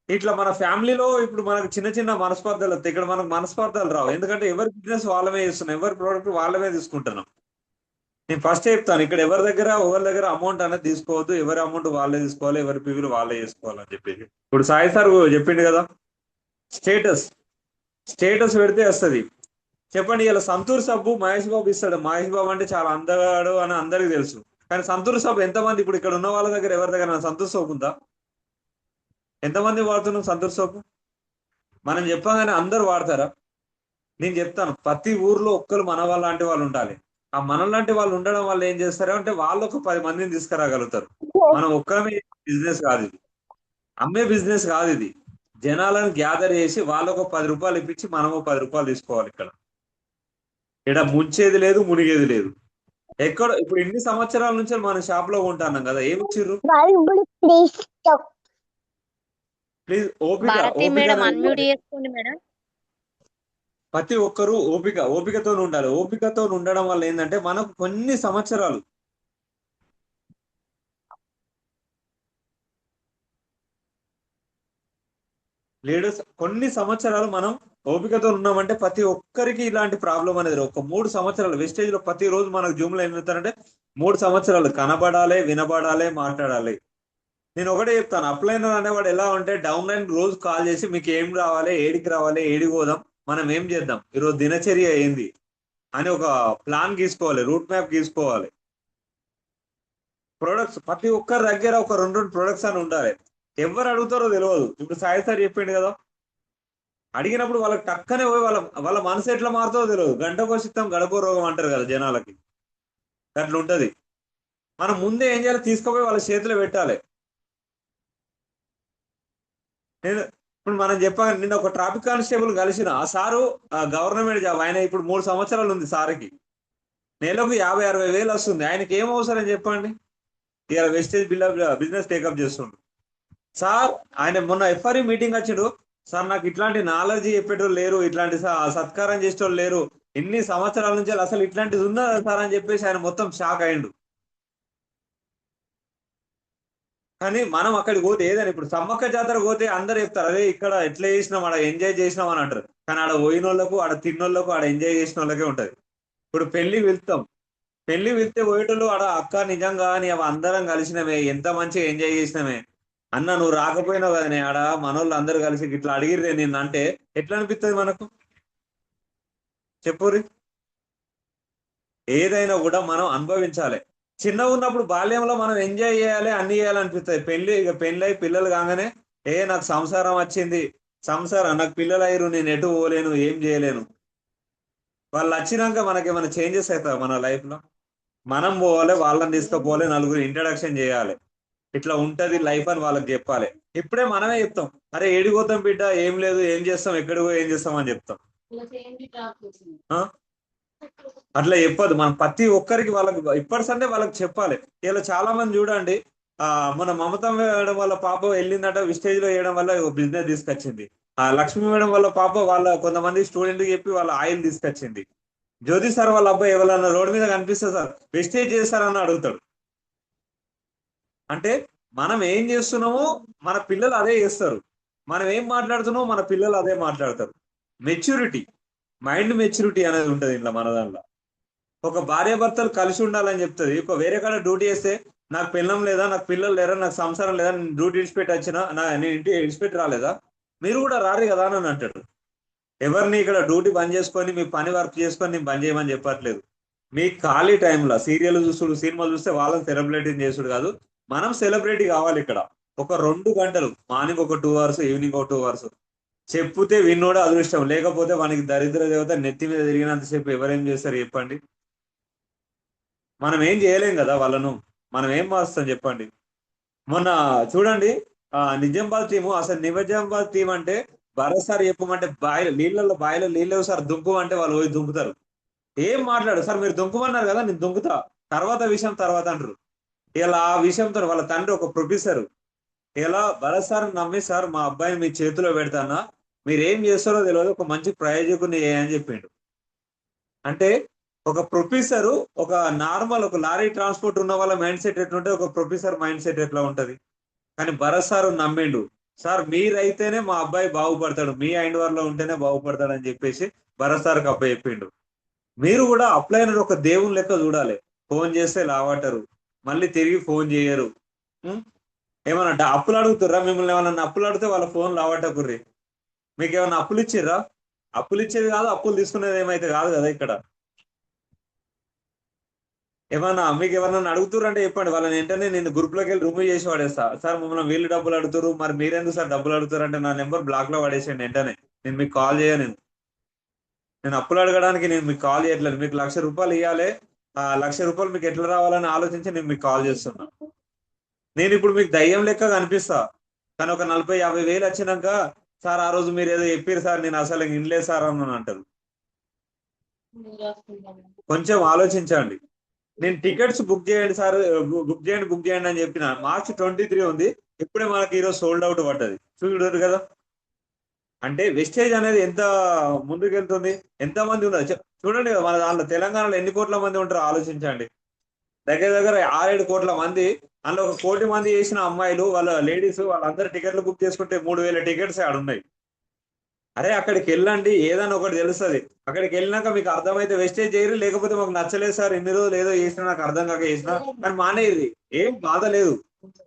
ఇట్లా మన ఫ్యామిలీలో ఇప్పుడు మనకు చిన్న చిన్న మనస్పర్ధలు వస్తాయి. ఇక్కడ మనకు మనస్పర్ధలు రావు. ఎందుకంటే ఎవరి బిజినెస్ వాళ్ళమే చేస్తున్నాం, ఎవరి ప్రోడక్ట్ వాళ్ళమే తీసుకుంటున్నాం. నేను ఫస్ట్ చెప్తాను, ఇక్కడ ఎవరి దగ్గర అమౌంట్ అనేది తీసుకోవద్దు. ఎవరి అమౌంట్ వాళ్ళే తీసుకోవాలి, ఎవరి పీవీలు వాళ్ళే చేసుకోవాలని చెప్పేసి. ఇప్పుడు సాయి సార్ చెప్పిండు కదా, స్టేటస్ పెడితే వస్తుంది. చెప్పండి, ఇలా సంతూర్ సబ్బు మహేష్ బాబు ఇస్తాడు. మహేష్ బాబు అంటే చాలా అందగాడు అని అందరికి తెలుసు. కానీ సంతూర్ సబ్బు ఎంతమంది, ఇప్పుడు ఇక్కడ ఉన్న వాళ్ళ దగ్గర ఎవరి దగ్గర సంతూర్ సోపు ఉందా? ఎంతమంది వాడుతున్నాం సంతూర్ సోపు? మనం చెప్పగానే అందరు వాడతారా? నేను చెప్తాను, ప్రతి ఊర్లో ఒక్కరు మన వాళ్ళ లాంటి వాళ్ళు ఉండాలి. ఆ మన లాంటి వాళ్ళు ఉండడం వల్ల ఏం చేస్తారు అంటే వాళ్ళు ఒక 10 మందిని తీసుకురాగలుగుతారు. మనం ఒక్కరమే బిజినెస్ కాదు ఇది, అమ్మే బిజినెస్ కాదు ఇది. జనాలను గ్యాదర్ చేసి వాళ్ళకు 10 రూపాయలు ఇప్పించి మనము 10 రూపాయలు తీసుకోవాలి. ఇక్కడ ముంచేది లేదు, మునిగేది లేదు. ఎక్కడ ఇప్పుడు ఇన్ని సంవత్సరాల నుంచి మన షాప్ లో ఉంటున్నాం కదా, ఏమి ఇచ్చిర్రు? ప్లీజ్ భారతి మేడం అన్మ్యూట్ చేసుకోండి మేడం. ప్రతి ఒక్కరూ ఓపికతో ఉండాలి. ఓపికతో ఉండడం వల్ల ఏంటంటే మనకు కొన్ని సంవత్సరాలు మనం ఓపికతో ఉన్నామంటే ప్రతి ఒక్కరికి ఇలాంటి ప్రాబ్లం అనేది ఒక 3 సంవత్సరాలు వెస్టేజ్ లో ప్రతి రోజు మనకు జూమ్ లో ఏం చెప్తారంటే 3 సంవత్సరాలు కనబడాలి, వినబడాలి, మాట్లాడాలి. నేను ఒకటే చెప్తాను, అప్లైనర్ అనేవాడు ఎలా ఉంటే డౌన్ లైన్ రోజు కాల్ చేసి మీకు ఏం రావాలి, ఏడికి రావాలి, ఏడికి పోదాం, మనం ఏం చేద్దాం, ఈరోజు దినచర్య ఏంది అని ఒక ప్లాన్ గీసుకోవాలి, రూట్ మ్యాప్ గీసుకోవాలి. ప్రొడక్ట్స్ ప్రతి ఒక్కరి దగ్గర ఒక 2 ప్రొడక్ట్స్ అని ఉండాలి. ఎవరు అడుగుతారో తెలియదు. ఇప్పుడు సాయి సార్ చెప్పిండు కదా, అడిగినప్పుడు వాళ్ళకి టక్కనే పోయి వాళ్ళ మనసు ఎట్లా మారుతుందో తెలియదు. గంటకో చిత్తం గడపో రోగం అంటారు కదా జనాలకి, అట్లా ఉంటది. మనం ముందే ఏం చేయాలి, తీసుకుపోయి వాళ్ళ చేతిలో పెట్టాలి. ఇప్పుడు మనం చెప్పాను, నిన్న ఒక ట్రాఫిక్ కానిస్టేబుల్ కలిసిన ఆ సారు గవర్నమెంట్ జాబ్, ఆయన ఇప్పుడు 3 సంవత్సరాలు ఉంది సార్కి, నెలకు 50-60 వేలు వస్తుంది. ఆయనకి ఏం అవసరం చెప్పండి? ఇలా వెస్టేజ్ బిజినెస్ టేకప్ చేస్తుండ్రు. సార్ ఆయన మొన్న ఎఫ్ఆర్ఈ మీటింగ్ వచ్చిండు, సార్ నాకు ఇట్లాంటి నాలెడ్జ్ చెప్పేటోళ్ళు లేరు, ఇట్లాంటి సత్కారం చేసేటోళ్ళు లేరు, ఇన్ని సంవత్సరాల నుంచి అసలు ఇట్లాంటిది ఉందా సార్ అని చెప్పేసి ఆయన మొత్తం షాక్ అయ్యిండు. కానీ మనం అక్కడికి పోతే ఏదని, ఇప్పుడు సమ్మక్క జాతర పోతే అందరు చెప్తారు, అదే ఇక్కడ ఎట్లా చేసినాం, ఆడ ఎంజాయ్ చేసినాం అని అంటారు. కానీ ఆడ పోయిన వాళ్ళకు, ఆడ తిన్నోళ్ళకు, ఆడ ఎంజాయ్ చేసిన వాళ్ళకే ఉంటది. ఇప్పుడు పెళ్లి వెళ్తే పోయేటోళ్ళు ఆడ అక్క నిజంగా అవి అందరం కలిసినమే, ఎంత మంచిగా ఎంజాయ్ చేసినామే, అన్న నువ్వు రాకపోయినావు కదనే, ఆడ మనోళ్ళు అందరు కలిసి ఇట్లా అడిగిరే నిన్ను అంటే ఎట్లా అనిపిస్తుంది మనకు? చెప్పుర్రి. ఏదైనా కూడా మనం అనుభవించాలి. చిన్నగా ఉన్నప్పుడు బాల్యంలో మనం ఎంజాయ్ చేయాలి, అన్ని చేయాలనిపిస్తుంది. పెళ్ళి పిల్లలు కాగానే నాకు సంసారం వచ్చింది, నాకు పిల్లలు అయ్యారు, నేను ఎటు పోలేను, ఏం చేయలేను. వాళ్ళు వచ్చినాక మనకేమైనా చేంజెస్ అవుతాయి మన లైఫ్ లో? మనం పోవాలి, వాళ్ళని తీసుకుపోవాలి, నలుగురు ఇంట్రడక్షన్ చేయాలి, ఇట్లా ఉంటది లైఫ్ అని వాళ్ళకి చెప్పాలి. ఇప్పుడే మనమే చెప్తాం, అరే ఏడిపోతాం బిడ్డ, ఏం లేదు, ఏం చేస్తాం, ఎక్కడికో ఏం చేస్తాం అని చెప్తాం. అట్లా చెప్పదు. మనం ప్రతి ఒక్కరికి వాళ్ళకి ఇప్పటిసంటే వాళ్ళకి చెప్పాలి. ఇలా చాలా మంది చూడండి, మన మమతా మేడం వాళ్ళ పాప వెళ్ళిందట, విస్టేజ్ లో వేయడం వల్ల బిజినెస్ తీసుకొచ్చింది. లక్ష్మీ మేడం వాళ్ళ పాప కొంతమంది స్టూడెంట్ చెప్పి వాళ్ళ ఆయిల్ తీసుకొచ్చింది. జ్యోతి సార్ వాళ్ళ అబ్బాయి ఎవరన్నా రోడ్డు మీద కనిపిస్తే సార్ వెస్టేజ్ చేస్తారని అడుగుతాడు. అంటే మనం ఏం చేస్తున్నామో మన పిల్లలు అదే చేస్తారు, మనం ఏం మాట్లాడుతున్నామో మన పిల్లలు అదే మాట్లాడతారు. మెచ్యూరిటీ, మైండ్ మెచ్యూరిటీ అనేది ఉంటుంది ఇంట్లో మన దాంట్లో. ఒక భార్యాభర్తలు కలిసి ఉండాలని చెప్తుంది. ఒక వేరే కాడ డ్యూటీ చేస్తే నాకు పిల్లం లేదా, నాకు పిల్లలు లేరా, నాకు సంసారం లేదా, నేను డ్యూటీ విడిచిపెట్టి వచ్చినా, నేను ఇంటి విడిచిపెట్టి రాలేదా, మీరు కూడా రారు కదా అని అంటాడు. ఎవరిని ఇక్కడ డ్యూటీ బంద్ చేసుకొని మీ పని వర్క్ చేసుకొని నేను బంద్ చేయమని చెప్పట్లేదు. మీ ఖాళీ టైంలో సీరియల్ చూసుడు, సినిమాలు చూస్తే వాళ్ళని సెలబ్రిటీ చేసుడు కాదు, మనం సెలబ్రిటీ కావాలి ఇక్కడ. ఒక 2 గంటలు, మార్నింగ్ ఒక 2 అవర్స్, ఈవినింగ్ ఒక 2 అవర్స్ చెప్పుతే విన్నోడు అదృష్టం, లేకపోతే మనకి దరిద్ర దేవత నెత్తి మీద తిరిగినంతసేపు ఎవరేం చేస్తారు చెప్పండి. మనం ఏం చేయలేం కదా వాళ్ళను, మనం ఏం మారుస్తాం చెప్పండి. మొన్న చూడండి, నిజామాబాద్ టీము, అసలు నిజామాబాద్ టీం అంటే భరోసారి చెప్పమంటే బాయిలో నీళ్ళు సార్ దుంకు అంటే వాళ్ళు పోయి దుంకుతారు. ఏం మాట్లాడు సార్, మీరు దుంకుమన్నారు కదా నేను దుంకుతా, తర్వాత విషయం తర్వాత అంటారు. ఇలా ఆ విషయంతో వాళ్ళ తండ్రి ఒక ప్రొఫెసర్, ఇలా భరత్ నమ్మి సార్ మా అబ్బాయిని మీ చేతిలో పెడతానా, మీరు ఏం చేస్తారో తెలియదు, ఒక మంచి ప్రయోజకుని అని చెప్పిండు. అంటే ఒక ప్రొఫెసర్, ఒక నార్మల్ ఒక లారీ ట్రాన్స్పోర్ట్ ఉన్న వాళ్ళ మైండ్ సెట్ ఎట్లుంటే ఒక ప్రొఫెసర్ మైండ్ సెట్ ఎట్లా ఉంటది. కానీ భరత్ సార్ నమ్మిండు, సార్ మీరైతేనే మా అబ్బాయి బాగుపడతాడు, మీ హ్యాండ్ ఓవర్ లో ఉంటేనే బాగుపడతాడు అని చెప్పేసి భరత్ సార్కి అబ్బాయి చెప్పిండు. మీరు కూడా అప్లైనర్ ఒక దేవుని లెక్క చూడాలి. ఫోన్ చేస్తే లావటరు, మళ్ళీ తిరిగి ఫోన్ చేయరు. ఏమన్నా అప్పులు అడుగుతుర్రా, మిమ్మల్ని ఏమన్నా అప్పులు అడిగితే వాళ్ళ ఫోన్ లావటకుర్రి. మీకు ఏమన్నా అప్పులు ఇచ్చిర్రా? అప్పులు ఇచ్చేది కాదు, అప్పులు తీసుకునేది ఏమైతే కాదు కదా ఇక్కడ. ఏమన్నా మీకు ఎవరన్నా అడుగుతుర్రంటే చెప్పండి, వాళ్ళని వెంటనే నేను గ్రూప్లోకి వెళ్ళి రిమూవ్ చేసి పడేస్తా. సార్ మమ్మల్ని వీళ్ళు డబ్బులు అడుగుతారు, మరి మీరెందుకు సార్ డబ్బులు అడుగుతారు అంటే నా నెంబర్ బ్లాక్ లో పడేసేయండి వెంటనే, నేను మీకు కాల్ చేయను. నేను అప్పులు అడగడానికి నేను మీకు కాల్ చేయట్లేదు. మీకు ₹1,00,000 ఇవ్వాలి, ఆ ₹1,00,000 మీకు ఎట్లా రావాలని ఆలోచించి నేను మీకు కాల్ చేస్తున్నా. నేను ఇప్పుడు మీకు దయ్యం లెక్క కనిపిస్తా, కానీ ఒక 40-50 వేలు వచ్చినాక సార్ ఆ రోజు మీరు ఏదో చెప్పారు సార్, నేను అసలు వినలేదు సార్ అని అంటారు. కొంచెం ఆలోచించండి. నేను టికెట్స్ బుక్ చేయండి సార్, బుక్ చేయండి అని చెప్పిన. March 23 ఉంది, ఇప్పుడే మనకి ఈరోజు సోల్డ్ అవుట్ పడ్డది, చూడరు కదా. అంటే వెస్టేజ్ అనేది ఎంత ముందుకు వెళ్తుంది, ఎంత మంది ఉన్నారు చూడండి కదా. మన దాంట్లో తెలంగాణలో ఎన్ని కోట్ల మంది ఉంటారో ఆలోచించండి. దగ్గర దగ్గర 6-7 కోట్ల మంది, అందులో 1 కోటి మంది చేసిన అమ్మాయిలు, వాళ్ళ లేడీస్, వాళ్ళందరూ టికెట్లు బుక్ చేసుకుంటే 3,000 టికెట్స్ ఆడ ఉన్నాయి. అరే అక్కడికి వెళ్ళండి, ఏదైనా ఒకటి తెలుస్తుంది. అక్కడికి వెళ్ళినాక మీకు అర్థమైతే వెస్టేజ్ చేయరు, లేకపోతే మాకు నచ్చలేదు సార్, ఇన్ని రోజులు ఏదో చేసినా నాకు అర్థం కాక చేసినా, కానీ మానేది ఏం బాధ లేదు.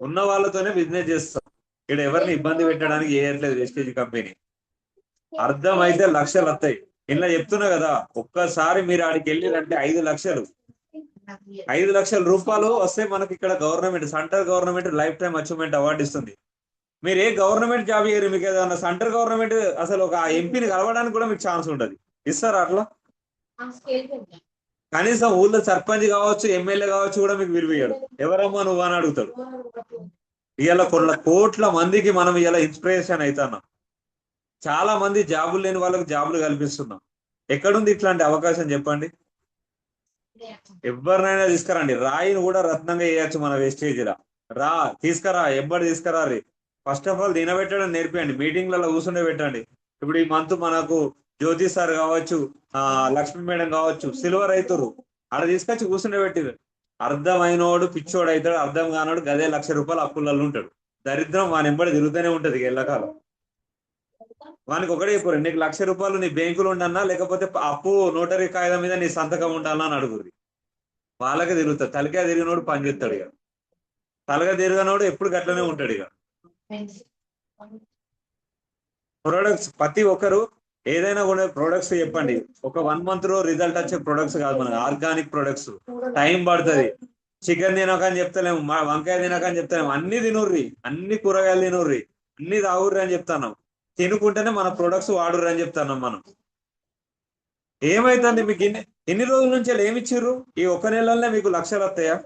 ఉన్న వాళ్ళతోనే బిజినెస్ చేస్తాం, ఇక్కడ ఎవరిని ఇబ్బంది పెట్టడానికి చేయట్లేదు వెస్టేజ్ కంపెనీ. అర్థమైతే లక్షలు వస్తాయి. ఇలా చెప్తున్నా కదా, ఒక్కసారి మీరు ఆడికి వెళ్ళిరంటే 5 లక్షలు, 5 లక్షల రూపాయలు వస్తే మనకి ఇక్కడ government, central government life time achievement award ఇస్తుంది. మీరు ఏ గవర్నమెంట్ జాబ్ చేయరు, మీకు ఏదైనా సెంట్రల్ గవర్నమెంట్ అసలు ఒక ఎంపీని కలవడానికి కూడా మీకు ఛాన్స్ ఉంటుంది. ఇస్తారా అట్లా? కనీసం ఊళ్ళో సర్పంచ్ కావచ్చు, ఎమ్మెల్యే కావచ్చు కూడా మీకు విలువయ్యాడు. ఎవరమ్మా నువ్వు అని అడుగుతాడు. ఇవాళ కొన్ని కోట్ల మందికి మనం ఇలా ఇన్స్పిరేషన్ అవుతున్నాం. చాలా మంది జాబులు లేని వాళ్ళకి జాబులు కల్పిస్తున్నాం. ఎక్కడుంది ఇట్లాంటి అవకాశం చెప్పండి? ఎవరినైనా తీసుకురండి, రాయిని కూడా రత్నంగా వేయచ్చు మన వేస్టేజ్లా. తీసుకురా, ఎవ్వరు తీసుకురా రే. ఫస్ట్ ఆఫ్ ఆల్ తినబెట్టడం నేర్పియండి, మీటింగ్లలో కూర్చుండే పెట్టండి. ఇప్పుడు ఈ మంత్ మనకు జ్యోతి సార్ కావచ్చు, లక్ష్మీ మేడం కావచ్చు, సిల్వర్ అవుతారు, ఆడ తీసుకొచ్చి కూర్చుండే పెట్టిరు. అర్థమైనోడు పిచ్చోడు అవుతాడు, అర్థం కానోడు గదే ₹1,00,000 అప్పులలో ఉంటాడు. దరిద్రం వాని ఎంబడి తిరుగుతూనే ఉంటది ఎల్లకాలం. వానికి ఒకటే చెప్పారు, నీకు ₹1,00,000 నీ బ్యాంకులో ఉండన్నా, లేకపోతే అప్పు నోటరీ కాగితం మీద నీ సంతకం ఉండాలా అని అడుగురి. వాళ్ళకే తిరుగుతాడు. తలకే తిరిగినోడు పని చేస్తాడు ఇక, తలగా తిరిగినోడు ఎప్పుడు గట్లనే ఉంటాడు ఇక. ప్రొడక్ట్స్ ప్రతి ఒక్కరు ఏదైనా కూడా ప్రొడక్ట్స్ చెప్పండి. ఒక 1 month లో రిజల్ట్ వచ్చే ప్రొడక్ట్స్ కాదు, మన ఆర్గానిక్ ప్రొడక్ట్స్. టైం పడుతుంది. చికెన్ తినకని చెప్తలేము, వంకాయ తినకని చెప్తలేము, అన్ని తినుర్రి, అన్ని కూరగాయలు తినుర్రి, అన్ని తాగుర్రి అని చెప్తున్నాం. తినుకుంటేనే మన ప్రొడక్ట్స్ వాడుర్రి అని చెప్తున్నాం మనం. ఏమైతుంది మీకు ఇన్ని రోజుల నుంచి ఏమి ఇచ్చిర్రు? ఈ 1 నెలలోనే మీకు లక్షలు వస్తాయా?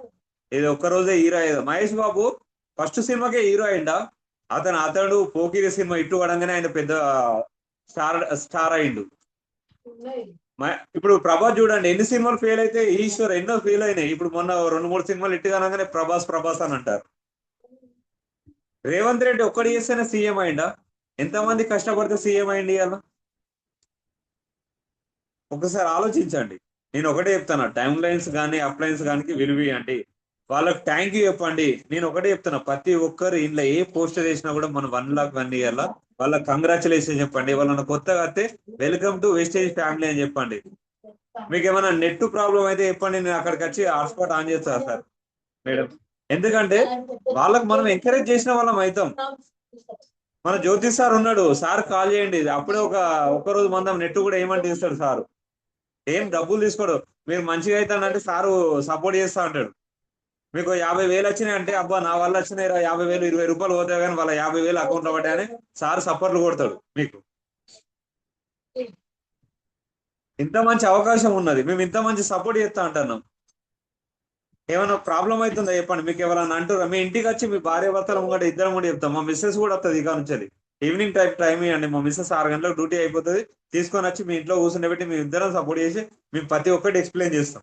ఇది ఒక్కరోజే హీరో అయ్యేది. మహేష్ బాబు ఫస్ట్ సినిమాకే హీరో అయిందా? అతడు పోకిరి సినిమా ఇట్టు పడంగానే ఆయన పెద్ద స్టార్ అయిండు. ఇప్పుడు ప్రభాస్ చూడండి, ఎన్ని సినిమాలు ఫెయిల్ అయితే, ఈశ్వర్ ఎన్నో ఫెయిల్ అయినాయి. ఇప్పుడు మొన్న 2-3 సినిమాలు ఇట్టు కనగానే ప్రభాస్ అని అంటారు. రేవంత్ రెడ్డి ఒక్కడి చేస్తేనే సీఎం అయిందా? ఎంతమంది కష్టపడితే సీఎం అయింది అలా? ఒకసారి ఆలోచించండి. నేను ఒకటే చెప్తాను, టైమ్ లైన్స్ కానీ అప్లైన్స్ కానీ విలువ అంటే వాళ్ళకి థ్యాంక్ యూ చెప్పండి. నేను ఒకటే చెప్తున్నా, ప్రతి ఒక్కరు ఇంట్లో ఏ పోస్టర్ వేసినా కూడా మనం 1 lakh 1 year వాళ్ళకి కంగ్రాచులేషన్ చెప్పండి. వాళ్ళని కొత్తగా వస్తే వెల్కమ్ టు వెస్టేజ్ ఫ్యామిలీ అని చెప్పండి. మీకు ఏమైనా నెట్ ప్రాబ్లం అయితే చెప్పండి, నేను అక్కడికి వచ్చి హాట్స్పాట్ ఆన్ చేస్తాను సార్ మేడం. ఎందుకంటే వాళ్ళకి మనం ఎంకరేజ్ చేసిన వాళ్ళం అవుతాం. మన జ్యోతి సార్ ఉన్నాడు, సార్ కాల్ చేయండి, అప్పుడే ఒక రోజు మందం నెట్ కూడా ఏమంటే ఇస్తాడు సార్. ఏం డబ్బులు తీసుకోడు, మీరు మంచిగా అవుతానంటే సారు సపోర్ట్ చేస్తా అంటాడు. మీకు 50,000 వచ్చినాయి అంటే, అబ్బా నా వల్ల వచ్చినాయి 50,000 20 రూపాయలు పోతాయి కానీ వాళ్ళ 50,000 అకౌంట్ లో పడ్డాయని సార్ సపోర్ట్లు కొడతాడు. మీకు ఇంత మంచి అవకాశం ఉన్నది, మేము ఇంత మంచి సపోర్ట్ చేస్తా అంటున్నాం. ఏమైనా ప్రాబ్లం అవుతుందా చెప్పండి. మీకు ఎవరైనా అంటారా? మీ ఇంటికి వచ్చి మీ భార్య భర్తలు కూడా ఇద్దరం కూడా చెప్తాం. మా మిస్సెస్ కూడా వస్తుంది ఇక నుంచి. ఈవినింగ్ టైం ఇవ్వండి, మా మిస్సెస్ 6 గంటలకు డ్యూటీ అయిపోతుంది, తీసుకొని వచ్చి మీ ఇంట్లో కూర్చుని పెట్టి మేము ఇద్దరం సపోర్ట్ చేసి మేము ప్రతి ఒక్కటి ఎక్స్ప్లెయిన్ చేస్తాం.